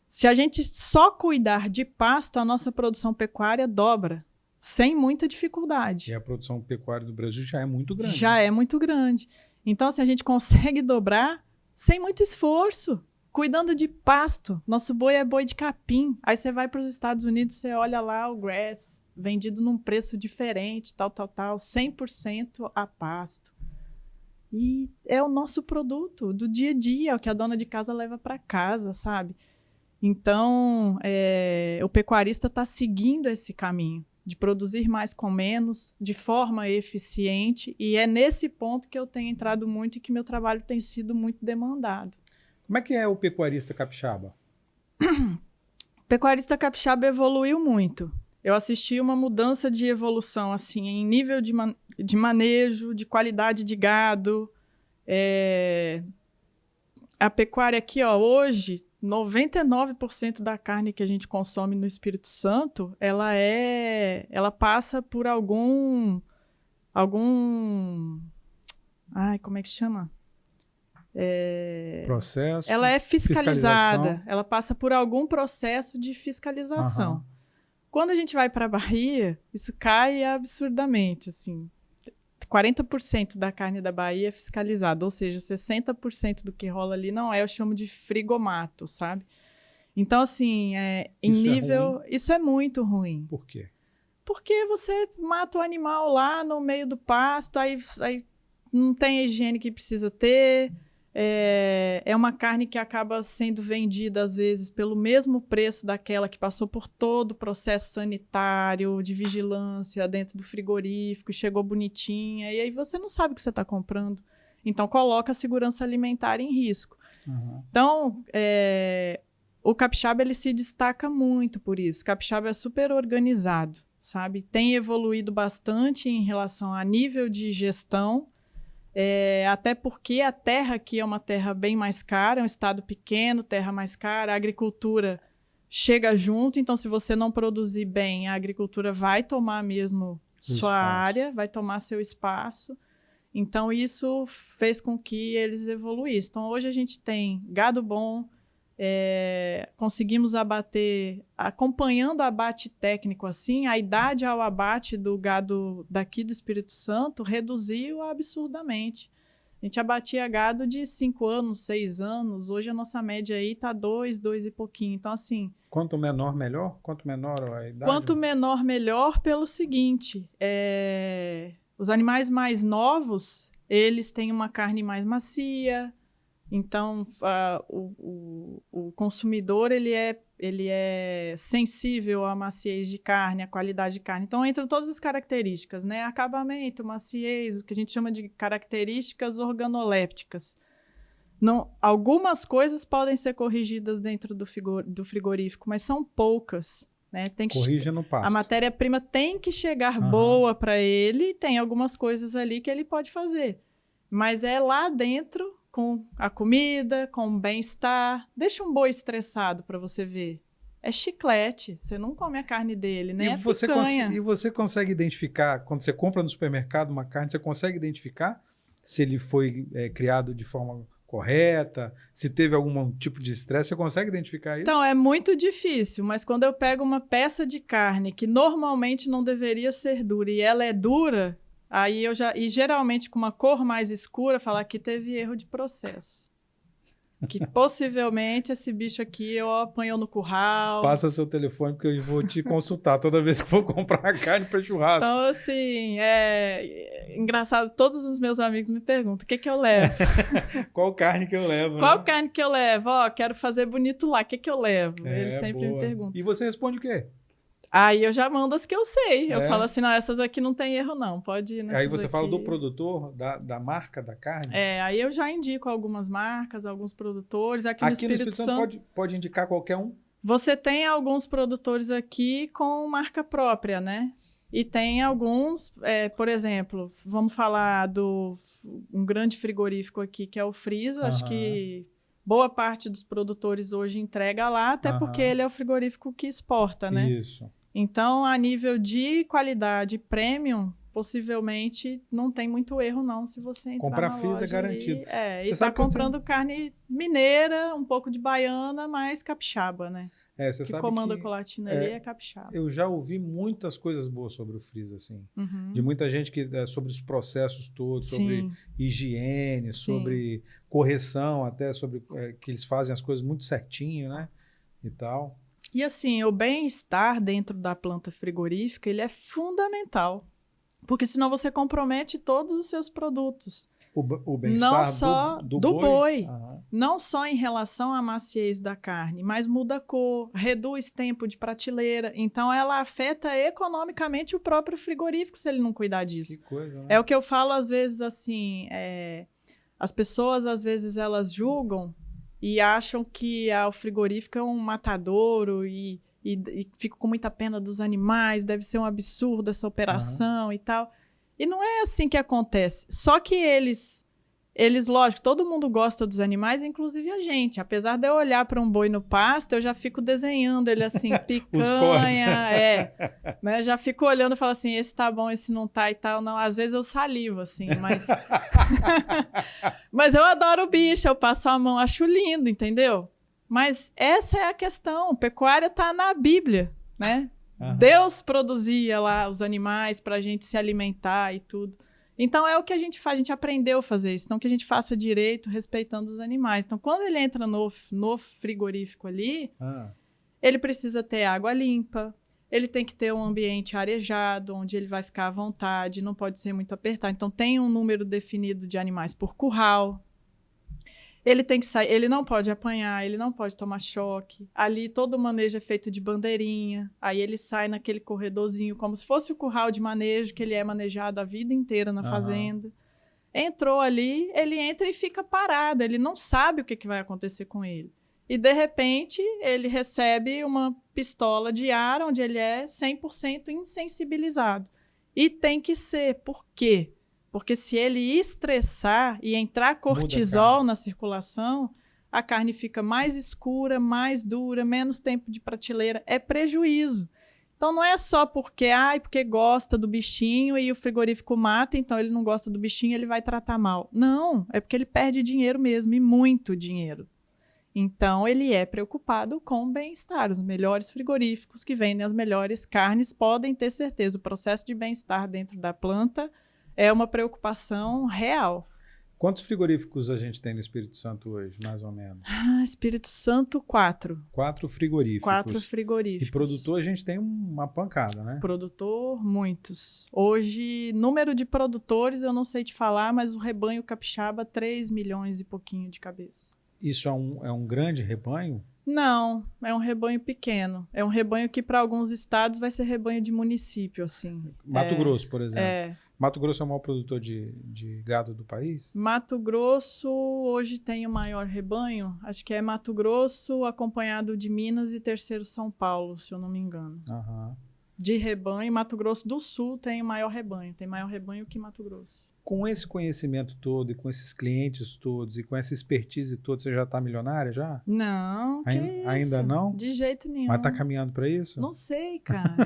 B: Se a gente só cuidar de pasto, a nossa produção pecuária dobra, sem muita dificuldade.
A: E a produção pecuária do Brasil já é muito grande.
B: Já é muito grande. Então, assim, a gente consegue dobrar sem muito esforço, cuidando de pasto. Nosso boi é boi de capim. Aí você vai para os Estados Unidos, você olha lá o grass, vendido num preço diferente, tal, 100% a pasto. E é o nosso produto do dia a dia, é o que a dona de casa leva para casa, sabe? Então, o pecuarista está seguindo esse caminho de produzir mais com menos, de forma eficiente, e é nesse ponto que eu tenho entrado muito e que meu trabalho tem sido muito demandado.
A: Como é que é o pecuarista capixaba?
B: O pecuarista capixaba evoluiu muito. Eu assisti uma mudança de evolução, assim, em nível de manejo, de qualidade de gado. A pecuária aqui, hoje, 99% da carne que a gente consome no Espírito Santo, ela passa por algum como é que chama?
A: Processo.
B: Ela é fiscalizada. Ela passa por algum processo de fiscalização. Quando a gente vai para a Bahia, isso cai absurdamente, assim. 40% da carne da Bahia é fiscalizada, ou seja, 60% do que rola ali não eu chamo de frigomato, sabe? Então, assim, isso é muito ruim.
A: Por quê?
B: Porque você mata o animal lá no meio do pasto, aí não tem a higiene que precisa ter, é uma carne que acaba sendo vendida, às vezes, pelo mesmo preço daquela que passou por todo o processo sanitário, de vigilância dentro do frigorífico, chegou bonitinha, e aí você não sabe o que você está comprando. Então, coloca a segurança alimentar em risco. Então, o capixaba ele se destaca muito por isso. O capixaba é super organizado, sabe? Tem evoluído bastante em relação a nível de gestão, até porque a terra aqui é uma terra bem mais cara, é um estado pequeno, terra mais cara, a agricultura chega junto, então se você não produzir bem, a agricultura vai tomar mesmo sua área, vai tomar seu espaço. Então isso fez com que eles evoluíssem. Então hoje a gente tem gado bom, conseguimos abater, acompanhando o abate técnico assim, a idade ao abate do gado daqui do Espírito Santo reduziu absurdamente. A gente abatia gado de 5 anos, 6 anos, hoje a nossa média aí tá 2 e pouquinho. Então assim...
A: Quanto menor, melhor? Quanto menor a idade?
B: Quanto menor, melhor pelo seguinte, os animais mais novos, eles têm uma carne mais macia. Então, o consumidor ele é ele é sensível à maciez de carne, à qualidade de carne. Então, entram todas as características, né? Acabamento, maciez, o que a gente chama de características organolépticas. Não, algumas coisas podem ser corrigidas dentro do frigorífico, mas são poucas. Né?
A: Corrige no pasto.
B: A matéria-prima tem que chegar boa para ele, tem algumas coisas ali que ele pode fazer. Mas é lá dentro, com a comida, com o bem-estar. Deixa um boi estressado para você ver. É chiclete, você não come a carne dele, né?
A: E você consegue identificar, quando você compra no supermercado uma carne, você consegue identificar se ele foi criado de forma correta, se teve algum tipo de estresse, você consegue identificar isso?
B: Então, é muito difícil, mas quando eu pego uma peça de carne que normalmente não deveria ser dura e ela é dura, aí e geralmente com uma cor mais escura, falar que teve erro de processo. Que possivelmente esse bicho aqui eu apanhou no curral.
A: Passa seu telefone porque eu vou te consultar toda vez que for comprar a carne para churrasco.
B: Então, assim, é engraçado, todos os meus amigos me perguntam, o que eu levo?
A: Qual carne que eu levo?
B: Qual carne que eu levo? Ó, quero fazer bonito lá, o que eu levo? Eles sempre me perguntam.
A: E você responde o quê?
B: Aí eu já mando as que eu sei. Eu falo assim, não, essas aqui não tem erro não, pode ir nessas
A: Aí você
B: aqui.
A: Fala do produtor, da marca da carne?
B: Aí eu já indico algumas marcas, alguns produtores. Aqui no Espírito Santo
A: pode indicar qualquer um?
B: Você tem alguns produtores aqui com marca própria, né? E tem alguns, por exemplo, vamos falar um grande frigorífico aqui, que é o Frisa. Acho que boa parte dos produtores hoje entrega lá, até porque ele é o frigorífico que exporta, né?
A: Isso.
B: Então, a nível de qualidade premium, possivelmente não tem muito erro não se você entrar
A: comprar
B: na
A: Frisa
B: loja
A: é garantido.
B: e está comprando carne mineira, um pouco de baiana, mas capixaba, né?
A: Você sabe
B: comanda a colatina ali é capixaba.
A: Eu já ouvi muitas coisas boas sobre o Frisa, assim. De muita gente sobre os processos todos, sobre higiene, sobre correção, até sobre que eles fazem as coisas muito certinho, né? E tal.
B: E assim, o bem-estar dentro da planta frigorífica, ele é fundamental. Porque senão você compromete todos os seus produtos.
A: O bem-estar
B: não só
A: do
B: boi. Não só em relação à maciez da carne, mas muda a cor, reduz tempo de prateleira. Então, ela afeta economicamente o próprio frigorífico se ele não cuidar disso.
A: Que coisa, né?
B: É o que eu falo às vezes assim, as pessoas às vezes elas julgam e acham que o frigorífico é um matadouro e fico com muita pena dos animais, deve ser um absurdo essa operação e tal. E não é assim que acontece. Só que eles, lógico, todo mundo gosta dos animais, inclusive a gente. Apesar de eu olhar para um boi no pasto, eu já fico desenhando ele assim, picanha, né? Já fico olhando e falo assim, esse tá bom, esse não tá e tal. Não, às vezes eu salivo, assim, mas... mas eu adoro o bicho, eu passo a mão, acho lindo, entendeu? Mas essa é a questão, pecuária tá na Bíblia, né? Deus produzia lá os animais para a gente se alimentar e tudo. Então, é o que a gente faz, a gente aprendeu a fazer isso. Então, que a gente faça direito, respeitando os animais. Então, quando ele entra no frigorífico ali, ele precisa ter água limpa, ele tem que ter um ambiente arejado, onde ele vai ficar à vontade, não pode ser muito apertado. Então, tem um número definido de animais por curral. Ele tem que sair, ele não pode apanhar, ele não pode tomar choque. Ali todo o manejo é feito de bandeirinha. Aí ele sai naquele corredorzinho, como se fosse o curral de manejo, que ele é manejado a vida inteira na fazenda. Entrou ali, ele entra e fica parado. Ele não sabe o que vai acontecer com ele. E, de repente, ele recebe uma pistola de ar, onde ele é 100% insensibilizado. E tem que ser. Por quê? Porque se ele estressar e entrar cortisol na circulação, a carne fica mais escura, mais dura, menos tempo de prateleira. É prejuízo. Então, não é só porque gosta do bichinho e o frigorífico mata, então ele não gosta do bichinho, ele vai tratar mal. Não, é porque ele perde dinheiro mesmo, e muito dinheiro. Então, ele é preocupado com o bem-estar. Os melhores frigoríficos que vendem as melhores carnes podem ter certeza. O processo de bem-estar dentro da planta é uma preocupação real.
A: Quantos frigoríficos a gente tem no Espírito Santo hoje, mais ou menos?
B: Espírito Santo, 4.
A: 4 frigoríficos.
B: 4 frigoríficos.
A: E produtor a gente tem uma pancada, né?
B: Produtor, muitos. Hoje, número de produtores eu não sei te falar, mas o rebanho capixaba, 3 milhões e pouquinho de cabeça.
A: Isso é um grande rebanho?
B: Não, é um rebanho pequeno. É um rebanho que para alguns estados vai ser rebanho de município, assim.
A: Mato Grosso, por exemplo.
B: É.
A: Mato Grosso é o maior produtor de gado do país?
B: Mato Grosso hoje tem o maior rebanho. Acho que é Mato Grosso, acompanhado de Minas e terceiro São Paulo, se eu não me engano.
A: Aham.
B: De rebanho, Mato Grosso do Sul tem o maior rebanho. Tem maior rebanho que Mato Grosso.
A: Com esse conhecimento todo e com esses clientes todos e com essa expertise toda, você já está milionária já?
B: Não, que
A: ainda não?
B: De jeito nenhum.
A: Mas está caminhando para isso?
B: Não sei, cara.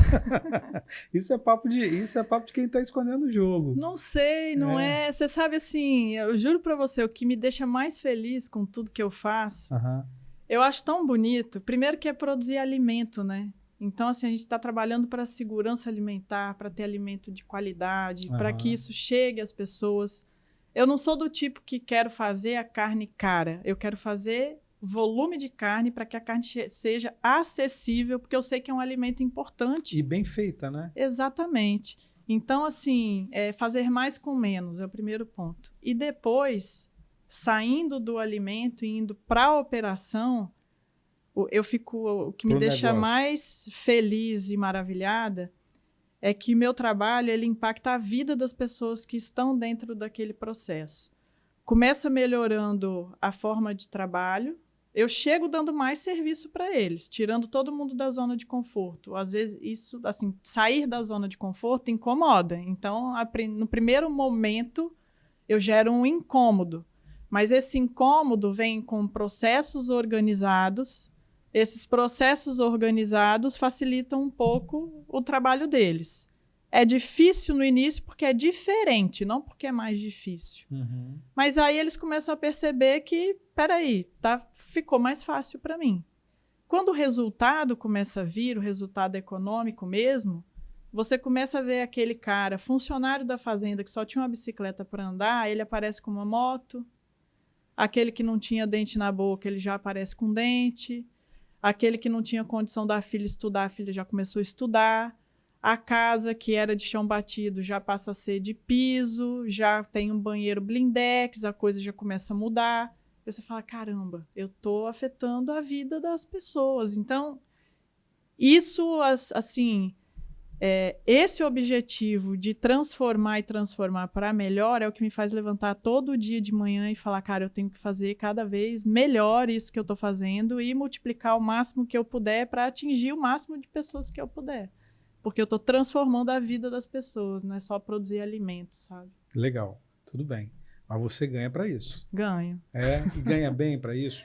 A: Isso é papo de quem está escondendo o jogo.
B: Não sei, não é. Você sabe assim, eu juro para você, o que me deixa mais feliz com tudo que eu faço, eu acho tão bonito. Primeiro que é produzir alimento, né? Então, assim, a gente está trabalhando para a segurança alimentar, para ter alimento de qualidade, para que isso chegue às pessoas. Eu não sou do tipo que quero fazer a carne cara. Eu quero fazer volume de carne para que a carne seja acessível, porque eu sei que é um alimento importante.
A: E bem feita, né?
B: Exatamente. Então, assim, fazer mais com menos é o primeiro ponto. E depois, saindo do alimento e indo para a operação, o que me deixa mais feliz e maravilhada é que meu trabalho ele impacta a vida das pessoas que estão dentro daquele processo. Começa melhorando a forma de trabalho, eu chego dando mais serviço para eles, tirando todo mundo da zona de conforto. Às vezes, isso, assim, sair da zona de conforto incomoda. Então, no primeiro momento, eu gero um incômodo. Mas esse incômodo vem com processos organizados. Esses processos organizados facilitam um pouco o trabalho deles. É difícil no início porque é diferente, não porque é mais difícil. Mas aí eles começam a perceber que, peraí, ficou mais fácil para mim. Quando o resultado começa a vir, o resultado econômico mesmo, você começa a ver aquele cara, funcionário da fazenda, que só tinha uma bicicleta para andar, ele aparece com uma moto. Aquele que não tinha dente na boca, ele já aparece com dente. Aquele que não tinha condição da filha estudar, a filha já começou a estudar. A casa que era de chão batido já passa a ser de piso, já tem um banheiro blindex, a coisa já começa a mudar. E você fala, caramba, eu estou afetando a vida das pessoas. Então, isso, assim, esse objetivo de transformar e transformar para melhor é o que me faz levantar todo dia de manhã e falar, cara, eu tenho que fazer cada vez melhor isso que eu estou fazendo e multiplicar o máximo que eu puder para atingir o máximo de pessoas que eu puder. Porque eu estou transformando a vida das pessoas, não é só produzir alimento, sabe?
A: Legal, tudo bem. Mas você ganha para isso.
B: Ganho.
A: E ganha bem para isso?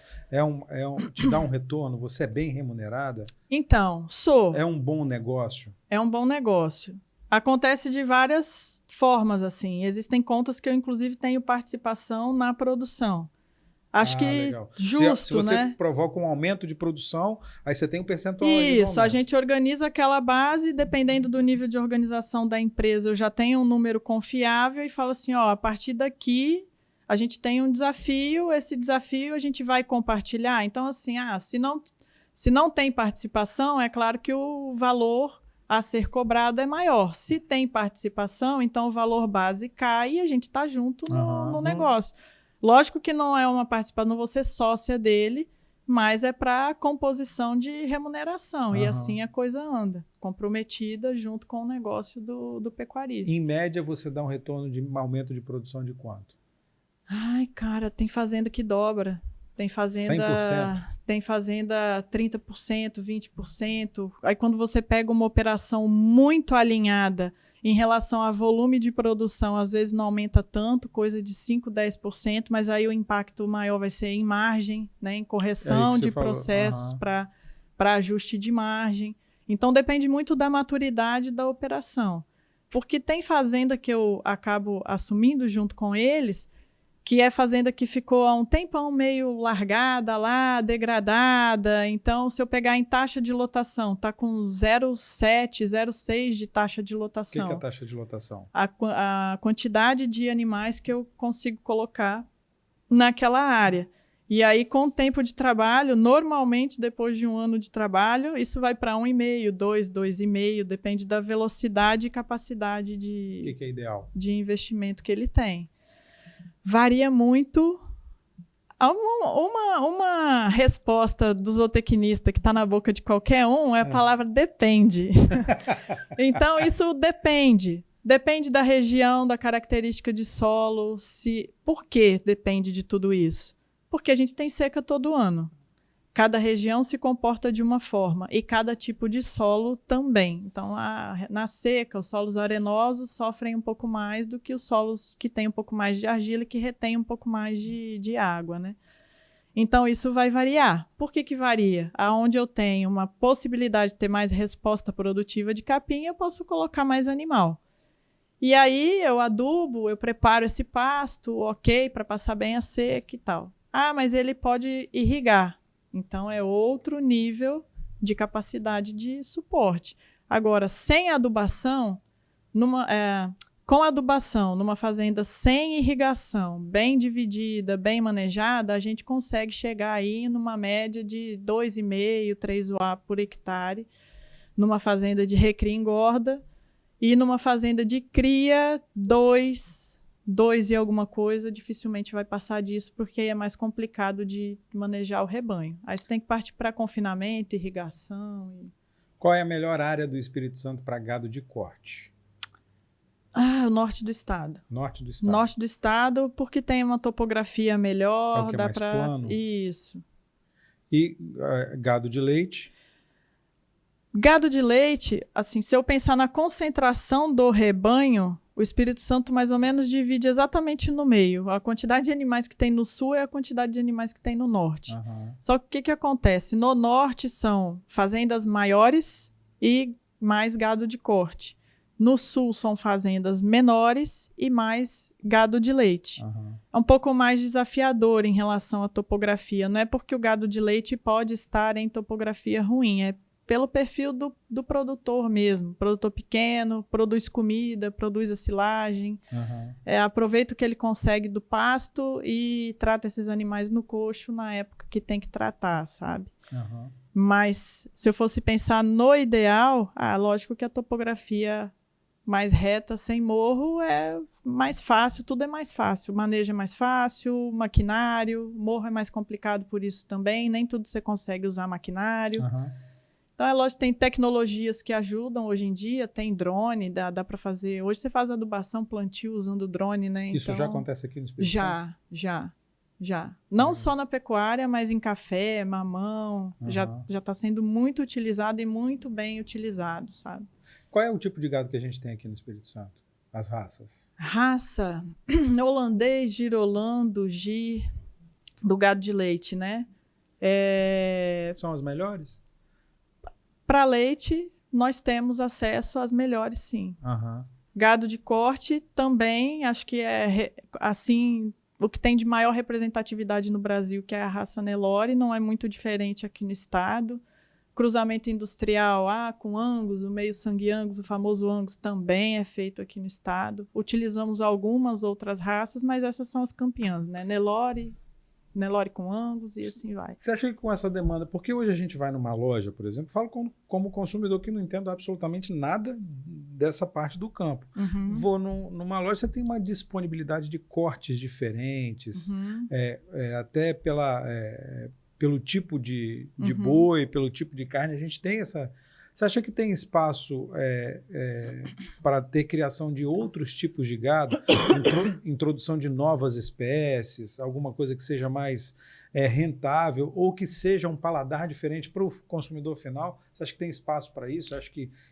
A: Te dá um retorno? Você é bem remunerada?
B: Então, sou.
A: É um bom negócio?
B: É um bom negócio. Acontece de várias formas, assim. Existem contas que eu, inclusive, tenho participação na produção. Acho que
A: legal.
B: Justo,
A: se você
B: né?
A: provoca um aumento de produção, aí você tem um percentual.
B: Isso, a gente organiza aquela base, dependendo do nível de organização da empresa, eu já tenho um número confiável e falo assim, ó, a partir daqui a gente tem um desafio, esse desafio a gente vai compartilhar. Então, assim, se não tem participação, é claro que o valor a ser cobrado é maior. Se tem participação, então o valor base cai e a gente está junto no negócio. Lógico que não é uma participação, não vou ser sócia dele, mas é para composição de remuneração. E assim a coisa anda, comprometida junto com o negócio do pecuarista.
A: Em média, você dá um retorno de aumento de produção de quanto?
B: Ai, cara, tem fazenda que dobra. Tem fazenda
A: 100%?
B: Tem fazenda 30%, 20%. Aí quando você pega uma operação muito alinhada em relação a volume de produção, às vezes não aumenta tanto, coisa de 5%, 10%, mas aí o impacto maior vai ser em margem, né, em correção de processos para ajuste de margem. Então, depende muito da maturidade da operação. Porque tem fazenda que eu acabo assumindo junto com eles, que é fazenda que ficou há um tempão meio largada lá, degradada. Então, se eu pegar em taxa de lotação, está com 0,7, 0,6 de taxa de lotação.
A: O que é a taxa de lotação?
B: A quantidade de animais que eu consigo colocar naquela área. E aí, com o tempo de trabalho, normalmente, depois de um ano de trabalho, isso vai para 1,5, 2, 2,5, depende da velocidade e capacidade
A: O que é ideal?
B: De investimento que ele tem. Varia muito Uma resposta do zootecnista que está na boca de qualquer um é a palavra depende. Então, isso depende. Depende da região, da característica de solo. Por que depende de tudo isso? Porque a gente tem seca todo ano. Cada região se comporta de uma forma e cada tipo de solo também. Então, na seca, os solos arenosos sofrem um pouco mais do que os solos que têm um pouco mais de argila e que retêm um pouco mais de água, né? Então, isso vai variar. Por que varia? Aonde eu tenho uma possibilidade de ter mais resposta produtiva de capim, eu posso colocar mais animal. E aí, eu adubo, eu preparo esse pasto, ok, para passar bem a seca e tal. Ah, mas ele pode irrigar. Então, é outro nível de capacidade de suporte. Agora, sem adubação, com adubação, numa fazenda sem irrigação, bem dividida, bem manejada, a gente consegue chegar aí numa média de 2,5, 3 UA por hectare, numa fazenda de recria engorda, e numa fazenda de cria, 2 e alguma coisa, dificilmente vai passar disso, porque é mais complicado de manejar o rebanho. Aí você tem que partir para confinamento, irrigação.
A: Qual é a melhor área do Espírito Santo para gado de corte?
B: O norte do estado.
A: Norte do estado.
B: Norte do estado, porque tem uma topografia melhor.
A: É o que é mais plano?
B: Isso.
A: E gado de leite?
B: Gado de leite, assim, se eu pensar na concentração do rebanho, o Espírito Santo mais ou menos divide exatamente no meio. A quantidade de animais que tem no sul é a quantidade de animais que tem no norte.
A: Uhum.
B: Só que o que acontece? No norte são fazendas maiores e mais gado de corte. No sul são fazendas menores e mais gado de leite.
A: Uhum.
B: É um pouco mais desafiador em relação à topografia. Não é porque o gado de leite pode estar em topografia ruim, é pelo perfil do produtor mesmo. Produtor pequeno, produz comida, produz a silagem.
A: Uhum.
B: Aproveita o que ele consegue do pasto e trata esses animais no coxo na época que tem que tratar, sabe?
A: Uhum.
B: Mas se eu fosse pensar no ideal, lógico que a topografia mais reta, sem morro, é mais fácil, tudo é mais fácil. O manejo é mais fácil, maquinário, morro é mais complicado por isso também, nem tudo você consegue usar maquinário.
A: Uhum.
B: Então, é lógico, tem tecnologias que ajudam hoje em dia, tem drone, dá para fazer. Hoje você faz adubação, plantio usando drone, né?
A: Isso
B: então,
A: já acontece aqui no Espírito Santo?
B: Já. Não só na pecuária, mas em café, mamão. Já está sendo muito utilizado e muito bem utilizado, sabe?
A: Qual é o tipo de gado que a gente tem aqui no Espírito Santo? As raças?
B: Raça, holandês, girolando, gir, do gado de leite, né?
A: São as melhores?
B: Para leite, nós temos acesso às melhores, sim.
A: Uhum.
B: Gado de corte também, acho que é assim, o que tem de maior representatividade no Brasil, que é a raça Nelore, não é muito diferente aqui no estado. Cruzamento industrial, com Angus, o meio sangue Angus, o famoso Angus, também é feito aqui no estado. Utilizamos algumas outras raças, mas essas são as campeãs, né? Nelore com Angus e assim vai.
A: Você acha que com essa demanda, porque hoje a gente vai numa loja, por exemplo, falo como consumidor que não entendo absolutamente nada dessa parte do campo.
B: Uhum.
A: Vou numa loja, você tem uma disponibilidade de cortes diferentes, até pelo tipo de boi, pelo tipo de carne, a gente tem essa... Você acha que tem espaço para ter criação de outros tipos de gado, introdução de novas espécies, alguma coisa que seja mais rentável ou que seja um paladar diferente para o consumidor final? Você acha que tem espaço para isso?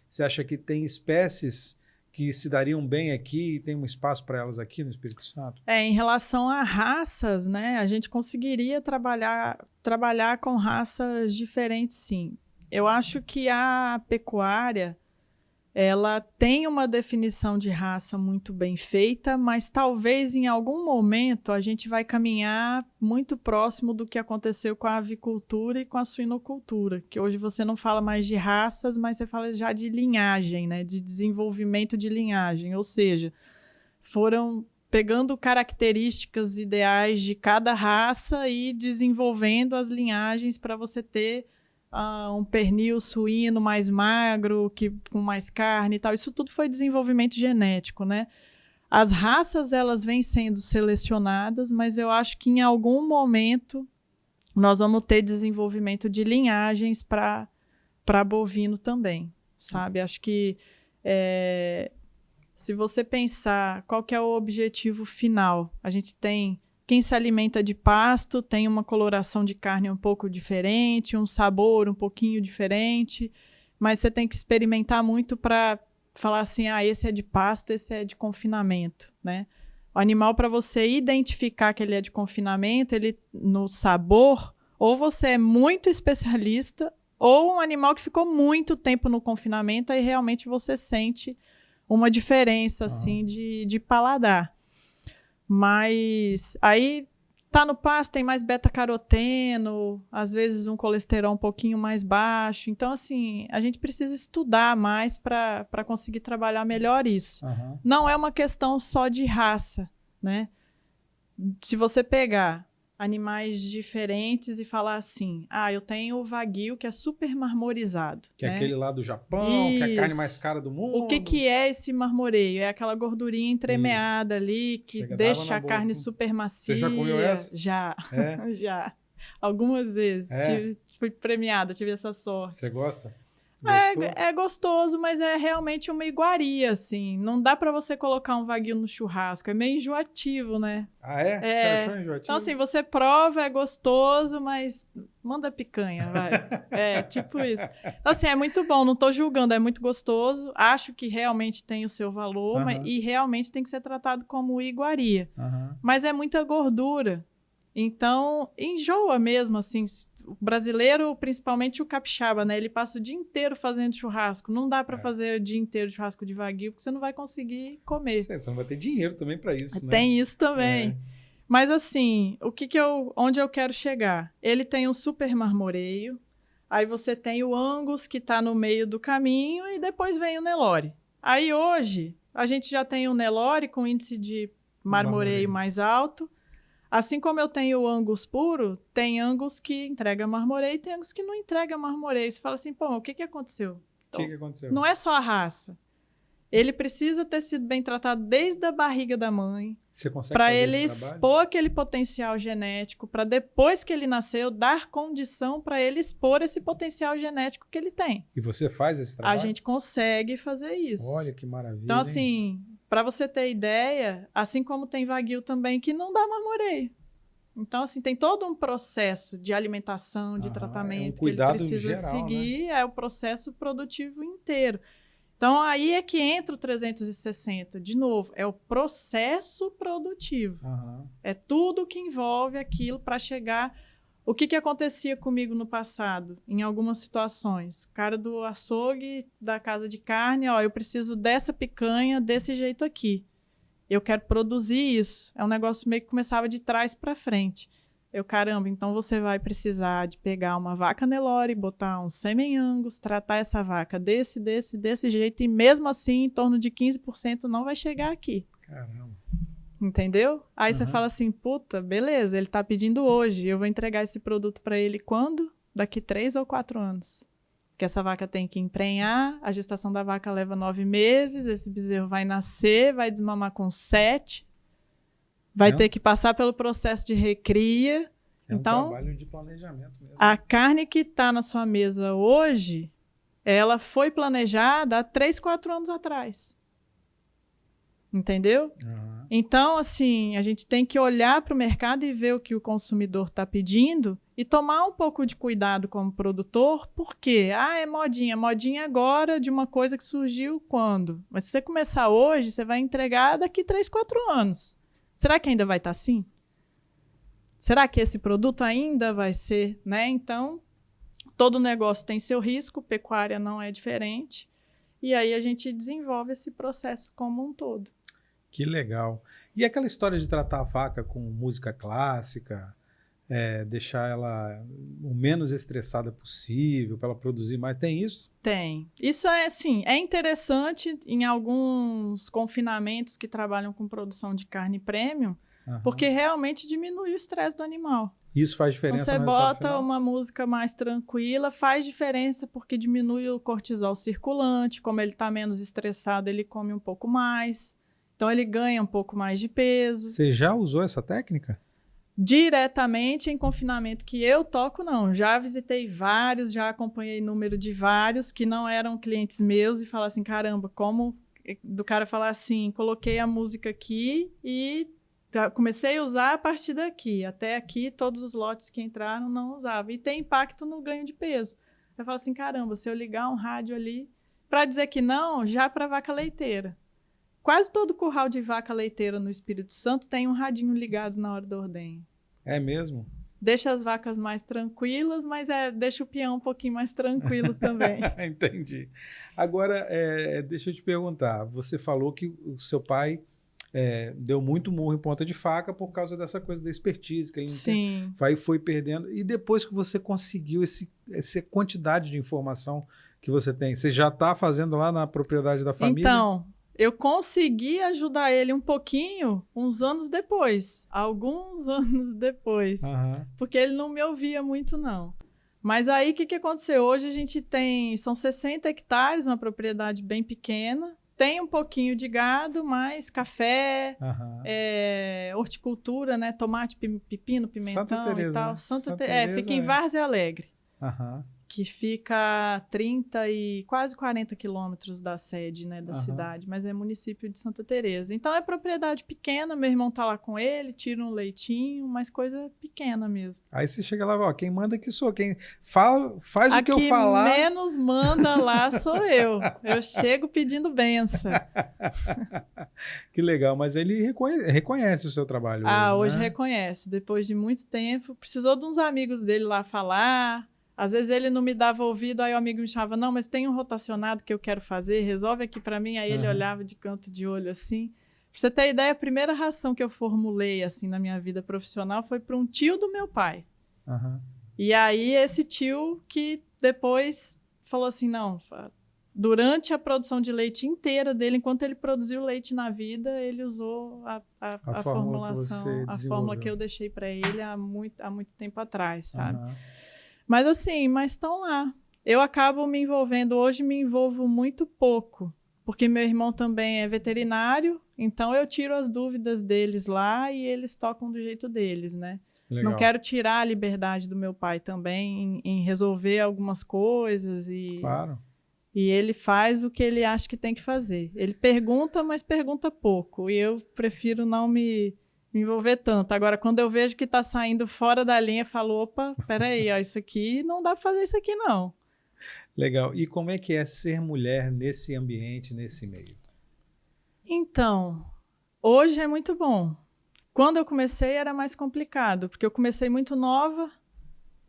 A: Você acha que tem espécies que se dariam bem aqui e tem um espaço para elas aqui no Espírito Santo?
B: Em relação a raças, né, a gente conseguiria trabalhar com raças diferentes, sim. Eu acho que a pecuária, ela tem uma definição de raça muito bem feita, mas talvez em algum momento a gente vai caminhar muito próximo do que aconteceu com a avicultura e com a suinocultura, que hoje você não fala mais de raças, mas você fala já de linhagem, né? De desenvolvimento de linhagem, ou seja, foram pegando características ideais de cada raça e desenvolvendo as linhagens para você ter um pernil suíno mais magro, com mais carne e tal. Isso tudo foi desenvolvimento genético, né? As raças, elas vêm sendo selecionadas, mas eu acho que em algum momento nós vamos ter desenvolvimento de linhagens para bovino também, sabe? Acho que se você pensar qual que é o objetivo final, a gente tem quem se alimenta de pasto, tem uma coloração de carne um pouco diferente, um sabor um pouquinho diferente, mas você tem que experimentar muito para falar assim, esse é de pasto, esse é de confinamento, né? O animal, para você identificar que ele é de confinamento, ele no sabor, ou você é muito especialista, ou um animal que ficou muito tempo no confinamento, aí realmente você sente uma diferença, assim, de paladar. Mas aí tá no pasto, tem mais beta-caroteno, às vezes um colesterol um pouquinho mais baixo. Então, assim, a gente precisa estudar mais para conseguir trabalhar melhor isso. Não é uma questão só de raça, né? Se você pegar animais diferentes e falar assim, eu tenho o Wagyu que é super marmorizado.
A: Que
B: né?
A: é aquele lá do Japão, que é a carne mais cara do mundo.
B: O que é esse marmoreio? É aquela gordurinha entremeada ali, que deixa a carne super macia.
A: Você já comeu essa?
B: Já, já. Algumas vezes. Fui premiada, tive essa sorte.
A: Você gosta?
B: É gostoso, mas é realmente uma iguaria, assim. Não dá pra você colocar um Wagyu no churrasco. É meio enjoativo, né?
A: É? Você achou enjoativo?
B: Então, assim, você prova, é gostoso, mas manda picanha, vai. Tipo isso. Então, assim, é muito bom. Não tô julgando, é muito gostoso. Acho que realmente tem o seu valor e realmente tem que ser tratado como iguaria. Mas é muita gordura. Então, enjoa mesmo, assim. O brasileiro, principalmente o capixaba, né? Ele passa o dia inteiro fazendo churrasco. Não dá para fazer o dia inteiro churrasco de Wagyu, porque você não vai conseguir comer.
A: Você não vai ter dinheiro também para isso, né?
B: Tem isso também. Mas assim, onde eu quero chegar? Ele tem um super marmoreio, aí você tem o Angus que está no meio do caminho e depois vem o Nelore. Aí hoje, a gente já tem o Nelore com índice de marmoreio mais alto. Assim como eu tenho o Angus puro, tem Angus que entrega marmoreio e tem Angus que não entrega marmoreio. Você fala assim, o que aconteceu?
A: Então, o que aconteceu?
B: Não é só a raça. Ele precisa ter sido bem tratado desde a barriga da mãe.
A: Você consegue
B: para
A: fazer
B: ele
A: esse trabalho?
B: expor aquele potencial genético, para depois que ele nasceu, dar condição para ele expor esse potencial genético que ele tem.
A: E você faz esse trabalho?
B: A gente consegue fazer isso.
A: Olha que maravilha.
B: Então, assim, para você ter ideia, assim como tem Wagyu também que não dá marmoreio. Então, assim, tem todo um processo de alimentação, de tratamento que ele precisa seguir, né? É o processo produtivo inteiro. Então, aí é que entra o 360. De novo, é o processo produtivo. É tudo que envolve aquilo para chegar... O que acontecia comigo no passado, em algumas situações? O cara do açougue, da casa de carne, eu preciso dessa picanha desse jeito aqui. Eu quero produzir isso. É um negócio meio que começava de trás para frente. Caramba, então você vai precisar de pegar uma vaca Nelore, botar um sêmen Angus, tratar essa vaca desse jeito, e mesmo assim, em torno de 15% não vai chegar aqui.
A: Caramba.
B: Entendeu? Aí você fala assim, puta, beleza, ele tá pedindo hoje, eu vou entregar esse produto para ele quando? Daqui 3 ou 4 anos. Que essa vaca tem que emprenhar, a gestação da vaca leva 9 meses, esse bezerro vai nascer, vai desmamar com 7, vai ter que passar pelo processo de recria. Então,
A: um trabalho de planejamento mesmo.
B: A carne que está na sua mesa hoje, ela foi planejada há 3, 4 anos atrás. Entendeu? Então, assim, a gente tem que olhar para o mercado e ver o que o consumidor está pedindo e tomar um pouco de cuidado como produtor, porque, é modinha. Modinha agora de uma coisa que surgiu quando? Mas se você começar hoje, você vai entregar daqui 3, 4 anos. Será que ainda vai estar assim? Será que esse produto ainda vai ser, né? Então, todo negócio tem seu risco, pecuária não é diferente. E aí a gente desenvolve esse processo como um todo.
A: Que legal. E aquela história de tratar a vaca com música clássica, deixar ela o menos estressada possível, para ela produzir mais, tem isso?
B: Tem. Isso é interessante em alguns confinamentos que trabalham com produção de carne premium, porque realmente diminui o estresse do animal.
A: Isso faz diferença
B: no
A: resultado final?
B: Você bota uma música mais tranquila, faz diferença porque diminui o cortisol circulante, como ele está menos estressado, ele come um pouco mais. Então, ele ganha um pouco mais de peso.
A: Você já usou essa técnica?
B: Diretamente em confinamento que eu toco, não. Já visitei vários, já acompanhei número de vários que não eram clientes meus e falar assim, caramba, como do cara falar assim, coloquei a música aqui e comecei a usar a partir daqui. Até aqui, todos os lotes que entraram não usavam. E tem impacto no ganho de peso. Eu falo assim, caramba, se eu ligar um rádio ali, para dizer que não, já para vaca leiteira. Quase todo curral de vaca leiteira no Espírito Santo tem um radinho ligado na hora da ordenha.
A: É mesmo?
B: Deixa as vacas mais tranquilas, mas deixa o peão um pouquinho mais tranquilo também.
A: Entendi. Agora, deixa eu te perguntar. Você falou que o seu pai deu muito murro em ponta de faca por causa dessa coisa da expertise que ele
B: Sim.
A: Foi perdendo. E depois que você conseguiu essa quantidade de informação que você tem, você já está fazendo lá na propriedade da família?
B: Então, eu consegui ajudar ele um pouquinho uns anos depois. Alguns anos depois.
A: Uhum.
B: Porque ele não me ouvia muito, não. Mas aí, o que aconteceu? Hoje a gente são 60 hectares, uma propriedade bem pequena. Tem um pouquinho de gado, mas café, horticultura, né? Tomate, pepino, pimentão
A: Santa Teresa,
B: e tal.
A: né?
B: Santa Teresa, fica em Várzea Alegre.
A: Uhum.
B: Que fica a 30 e quase 40 quilômetros da sede, né, da cidade, mas é município de Santa Teresa. Então é propriedade pequena, meu irmão tá lá com ele, tira um leitinho, mas coisa pequena mesmo.
A: Aí você chega lá, ó, quem manda aqui sou, quem faz o que eu falar.
B: Quem menos manda lá sou eu. Eu chego pedindo benção.
A: Que legal, mas ele reconhece o seu trabalho
B: hoje
A: né?
B: Reconhece, depois de muito tempo. Precisou de uns amigos dele lá falar. Às vezes ele não me dava ouvido, aí o amigo me chamava, não, mas tem um rotacionado que eu quero fazer, resolve aqui para mim. Aí ele olhava de canto de olho assim. Pra você ter ideia, a primeira ração que eu formulei assim na minha vida profissional foi para um tio do meu pai. E aí esse tio que depois falou assim, não, durante a produção de leite inteira dele, enquanto ele produziu leite na vida, ele usou a formulação, a fórmula que eu deixei para ele há muito tempo atrás, sabe? Mas assim, estão lá. Eu acabo me envolvendo, hoje me envolvo muito pouco, porque meu irmão também é veterinário, então eu tiro as dúvidas deles lá e eles tocam do jeito deles, né? Legal. Não quero tirar a liberdade do meu pai também em resolver algumas coisas
A: Claro.
B: E ele faz o que ele acha que tem que fazer. Ele pergunta, mas pergunta pouco, e eu prefiro não me envolver tanto. Agora, quando eu vejo que está saindo fora da linha, eu falo, opa, peraí, ó, isso aqui não dá para fazer isso aqui, não.
A: Legal. E como é que é ser mulher nesse ambiente, nesse meio?
B: Então, hoje é muito bom. Quando eu comecei era mais complicado, porque eu comecei muito nova,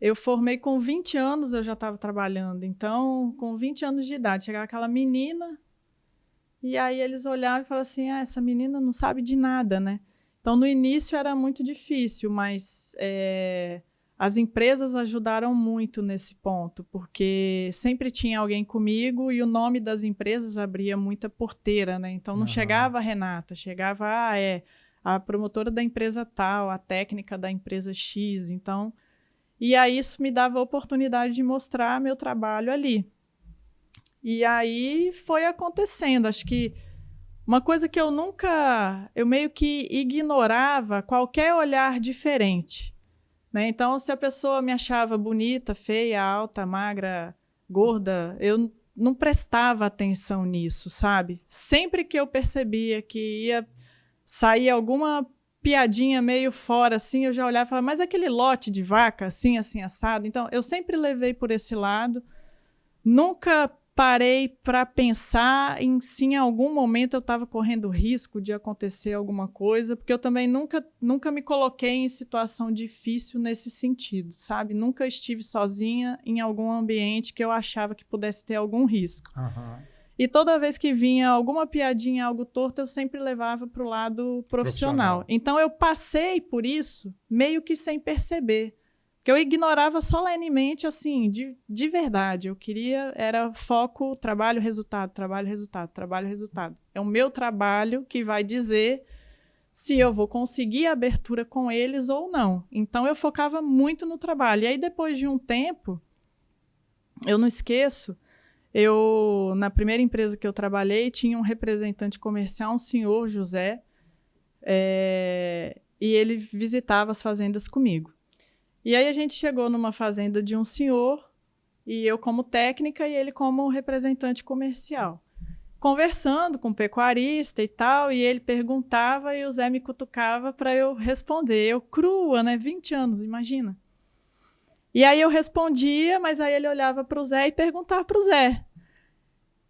B: eu formei com 20 anos, eu já estava trabalhando. Então, com 20 anos de idade, chegava aquela menina, e aí eles olhavam e falavam assim, essa menina não sabe de nada, né? Então, no início era muito difícil, mas as empresas ajudaram muito nesse ponto, porque sempre tinha alguém comigo e o nome das empresas abria muita porteira, né? Então, não chegava a Renata, chegava a promotora da empresa tal, a técnica da empresa X. Então, e aí isso me dava a oportunidade de mostrar meu trabalho ali. E aí foi acontecendo, acho que uma coisa que eu meio que ignorava qualquer olhar diferente, né? Então, se a pessoa me achava bonita, feia, alta, magra, gorda, eu não prestava atenção nisso, sabe? Sempre que eu percebia que ia sair alguma piadinha meio fora, assim, eu já olhava e falava, mas aquele lote de vaca, assim, assim, assado. Então, eu sempre levei por esse lado, nunca parei para pensar se em algum momento eu estava correndo risco de acontecer alguma coisa, porque eu também nunca me coloquei em situação difícil nesse sentido, sabe? Nunca estive sozinha em algum ambiente que eu achava que pudesse ter algum risco. E toda vez que vinha alguma piadinha, algo torto, eu sempre levava para o lado profissional. Então, eu passei por isso meio que sem perceber. Que eu ignorava solenemente, assim, de verdade. Eu queria, era foco, trabalho, resultado, trabalho, resultado, trabalho, resultado. É o meu trabalho que vai dizer se eu vou conseguir a abertura com eles ou não. Então, eu focava muito no trabalho. E aí, depois de um tempo, eu não esqueço, Na primeira empresa que eu trabalhei, tinha um representante comercial, um senhor, José, e ele visitava as fazendas comigo. E aí a gente chegou numa fazenda de um senhor, e eu como técnica e ele como representante comercial. Conversando com o pecuarista e tal, e ele perguntava e o Zé me cutucava para eu responder. Eu crua, né? 20 anos, imagina. E aí eu respondia, mas aí ele olhava para o Zé e perguntava para o Zé.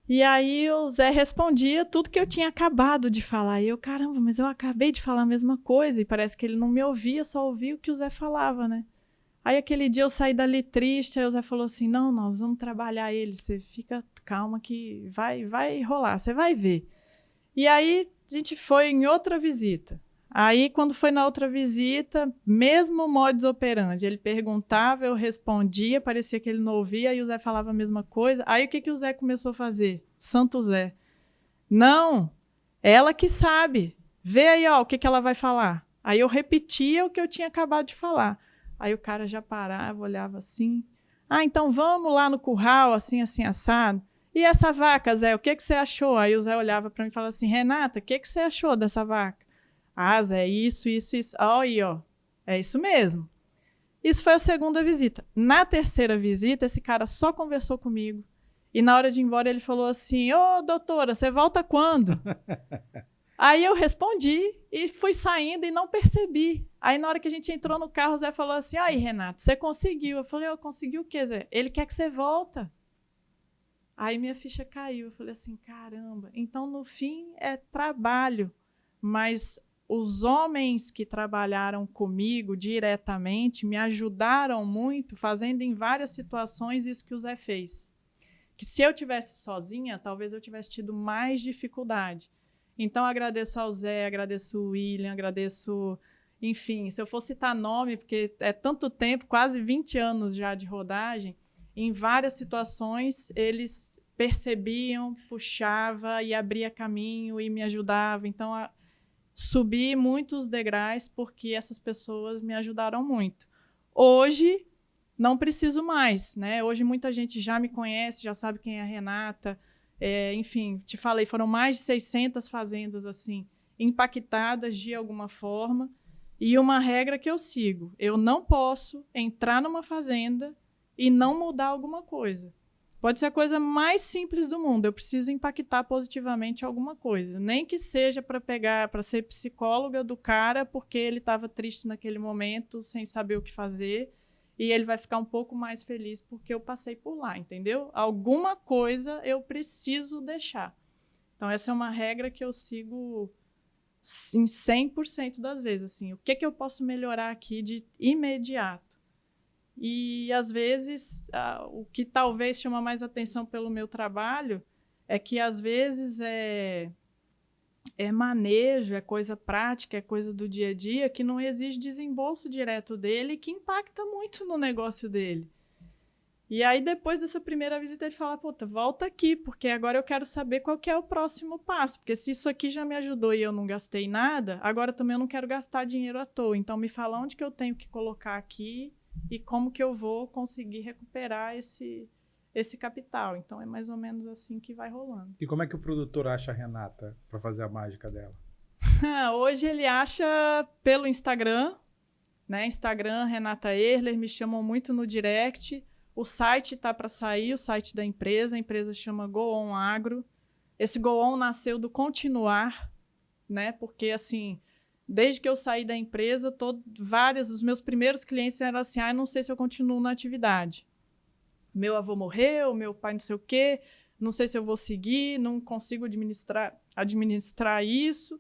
B: E aí o Zé respondia tudo que eu tinha acabado de falar. E eu, caramba, mas eu acabei de falar a mesma coisa. E parece que ele não me ouvia, só ouvia o que o Zé falava, né? Aí aquele dia eu saí dali triste, aí o Zé falou assim, não, nós vamos trabalhar ele, você fica calma que vai rolar, você vai ver. E aí a gente foi em outra visita. Aí quando foi na outra visita, mesmo modus operandi, ele perguntava, eu respondia, parecia que ele não ouvia, aí o Zé falava a mesma coisa. Aí o que o Zé começou a fazer? Santo Zé. Não, ela que sabe, vê aí ó, o que ela vai falar. Aí eu repetia o que eu tinha acabado de falar. Aí o cara já parava, olhava assim. Ah, então vamos lá no curral, assim, assim, assado. E essa vaca, Zé, o que você achou? Aí o Zé olhava para mim e falava assim, Renata, o que você achou dessa vaca? Ah, Zé, isso. Ó, aí, ó. É isso mesmo. Isso foi a segunda visita. Na terceira visita, esse cara só conversou comigo. E na hora de ir embora, ele falou assim, ô, doutora, você volta quando? Aí eu respondi e fui saindo e não percebi. Aí na hora que a gente entrou no carro, o Zé falou assim, aí, Renato, você conseguiu? Eu falei, eu consegui o quê, Zé? Ele quer que você volta. Aí minha ficha caiu. Eu falei assim, caramba. Então, no fim, é trabalho. Mas os homens que trabalharam comigo diretamente me ajudaram muito, fazendo em várias situações isso que o Zé fez. Que se eu tivesse sozinha, talvez eu tivesse tido mais dificuldade. Então, agradeço ao Zé, agradeço o William, agradeço... Enfim, se eu for citar nome, porque é tanto tempo, quase 20 anos já de rodagem, em várias situações eles percebiam, puxava e abria caminho e me ajudava. Então, subi muitos degraus porque essas pessoas me ajudaram muito. Hoje, não preciso mais, né? Hoje muita gente já me conhece, já sabe quem é a Renata. Enfim, te falei, foram mais de 600 fazendas assim impactadas de alguma forma. E uma regra que eu sigo, eu não posso entrar numa fazenda e não mudar alguma coisa. Pode ser a coisa mais simples do mundo, eu preciso impactar positivamente alguma coisa. Nem que seja para ser psicóloga do cara porque ele estava triste naquele momento, sem saber o que fazer, e ele vai ficar um pouco mais feliz porque eu passei por lá, entendeu? Alguma coisa eu preciso deixar. Então essa é uma regra que eu sigo em 100% das vezes, assim, o que eu posso melhorar aqui de imediato? E, às vezes, o que talvez chama mais atenção pelo meu trabalho é que, às vezes, é manejo, é coisa prática, é coisa do dia a dia que não exige desembolso direto dele e que impacta muito no negócio dele. E aí, depois dessa primeira visita, ele fala, puta, volta aqui, porque agora eu quero saber qual que é o próximo passo. Porque se isso aqui já me ajudou e eu não gastei nada, agora também eu não quero gastar dinheiro à toa. Então, me fala onde que eu tenho que colocar aqui e como que eu vou conseguir recuperar esse capital. Então, é mais ou menos assim que vai rolando.
A: E como é que o produtor acha a Renata para fazer a mágica dela?
B: Hoje ele acha pelo Instagram, né? Instagram, Renata Erler, me chamam muito no direct. O site está para sair, o site da empresa. A empresa chama Go On Agro. Esse Go On nasceu do continuar, né? Porque, assim, desde que eu saí da empresa, os meus primeiros clientes eram assim, não sei se eu continuo na atividade. Meu avô morreu, meu pai não sei o quê, não sei se eu vou seguir, não consigo administrar isso.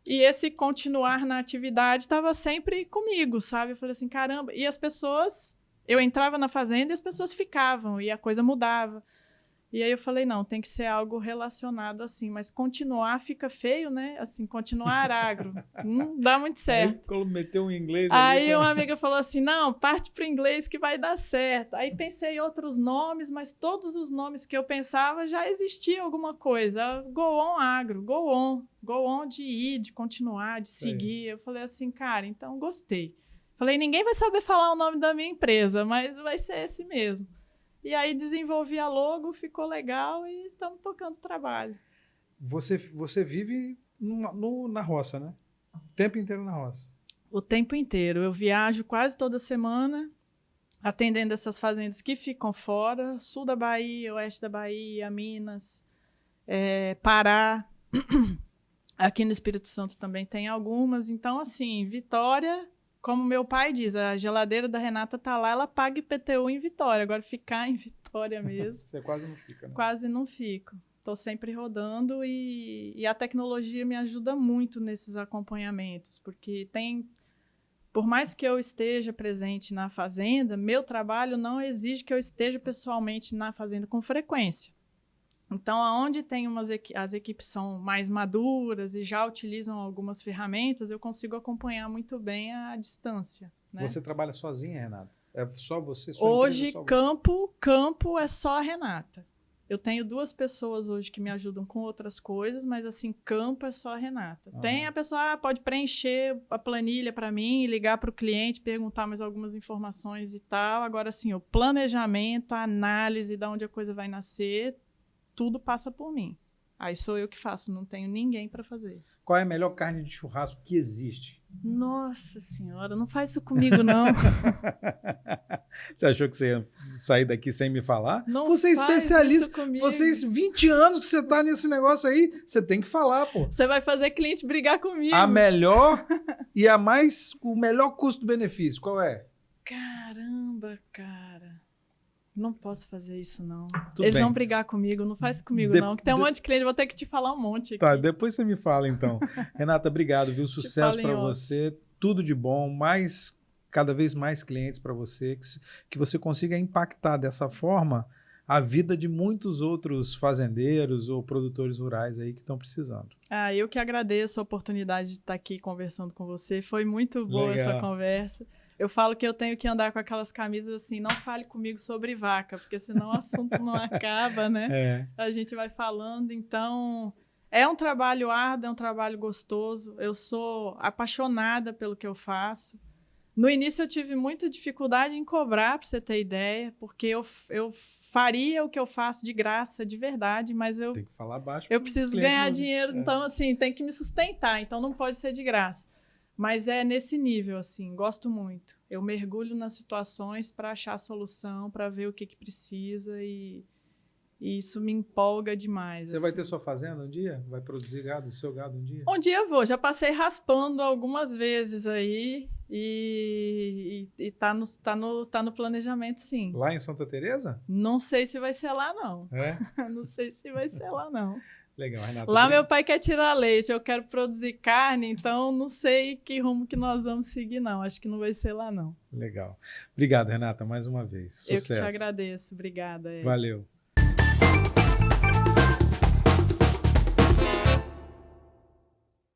B: E esse continuar na atividade estava sempre comigo, sabe? Eu falei assim, caramba. E as pessoas... Eu entrava na fazenda e as pessoas ficavam, e a coisa mudava. E aí eu falei, não, tem que ser algo relacionado assim, mas continuar fica feio, né? Assim, continuar agro, não dá muito certo.
A: Aí meteu um inglês
B: ali. Aí uma amiga falou assim, não, parte para o inglês que vai dar certo. Aí pensei em outros nomes, mas todos os nomes que eu pensava já existia alguma coisa. Go On Agro, Go On de ir, de continuar, de seguir. Eu falei assim, cara, então gostei. Falei, ninguém vai saber falar o nome da minha empresa, mas vai ser esse mesmo. E aí desenvolvi a logo, ficou legal e estamos tocando o trabalho.
A: Você vive na roça, né? O tempo inteiro na roça.
B: O tempo inteiro. Eu viajo quase toda semana, atendendo essas fazendas que ficam fora, sul da Bahia, oeste da Bahia, Minas, Pará. Aqui no Espírito Santo também tem algumas. Então, assim, Vitória, como meu pai diz, a geladeira da Renata tá lá, ela paga IPTU em Vitória. Agora, ficar em Vitória mesmo...
A: Você quase não fica, né?
B: Quase não fico. Estou sempre rodando e a tecnologia me ajuda muito nesses acompanhamentos, porque por mais que eu esteja presente na fazenda, meu trabalho não exige que eu esteja pessoalmente na fazenda com frequência. Então, aonde tem as equipes são mais maduras e já utilizam algumas ferramentas, eu consigo acompanhar muito bem a distância. Né?
A: Você trabalha sozinha, Renata? É só você?
B: Hoje,
A: só
B: campo é só a Renata. Eu tenho 2 pessoas hoje que me ajudam com outras coisas, mas assim, campo é só a Renata. Tem a pessoa, pode preencher a planilha para mim, ligar para o cliente, perguntar mais algumas informações e tal. Agora, assim, o planejamento, a análise de onde a coisa vai nascer, tudo passa por mim. Aí sou eu que faço, não tenho ninguém para fazer.
A: Qual é a melhor carne de churrasco que existe?
B: Nossa Senhora, não faz isso comigo, não.
A: Você achou que você ia sair daqui sem me falar?
B: Não
A: você é especialista.
B: Isso comigo.
A: Vocês 20 anos que você tá nesse negócio aí, você tem que falar, pô.
B: Você vai fazer cliente brigar comigo.
A: A melhor e o melhor custo-benefício, qual é?
B: Caramba, cara. Não posso fazer isso, não.
A: Tudo
B: Eles
A: bem.
B: vão brigar comigo, não faz comigo, não. Que tem um monte de cliente, vou ter que te falar um monte aqui.
A: Tá, depois você me fala, então. Renata, obrigado, viu? Sucesso para você, tudo de bom, cada vez mais clientes para você, que você consiga impactar dessa forma a vida de muitos outros fazendeiros ou produtores rurais aí que estão precisando.
B: Eu que agradeço a oportunidade de estar aqui conversando com você. Foi muito boa essa conversa. Eu falo que eu tenho que andar com aquelas camisas assim, não fale comigo sobre vaca, porque senão o assunto não acaba, né? A gente vai falando, então... É um trabalho árduo, é um trabalho gostoso. Eu sou apaixonada pelo que eu faço. No início eu tive muita dificuldade em cobrar, para você ter ideia, porque eu faria o que eu faço de graça, de verdade, mas
A: tem que falar baixo.
B: Eu preciso ganhar dinheiro, então assim, tem que me sustentar, então não pode ser de graça. Mas é nesse nível, assim, gosto muito. Eu mergulho nas situações para achar a solução, para ver o que precisa e isso me empolga demais.
A: Você vai ter sua fazenda um dia? Vai produzir gado, o seu gado um dia?
B: Um dia eu vou. Já passei raspando algumas vezes aí e tá no planejamento, sim.
A: Lá em Santa Teresa?
B: Não sei se vai ser lá, não.
A: É?
B: Não sei se vai ser lá, não.
A: Legal, Renata.
B: Lá meu pai quer tirar leite, eu quero produzir carne, então não sei que rumo que nós vamos seguir, não. Acho que não vai ser lá, não.
A: Legal. Obrigado, Renata, mais uma vez. Sucesso.
B: Eu que te agradeço. Obrigada, Ed.
A: Valeu.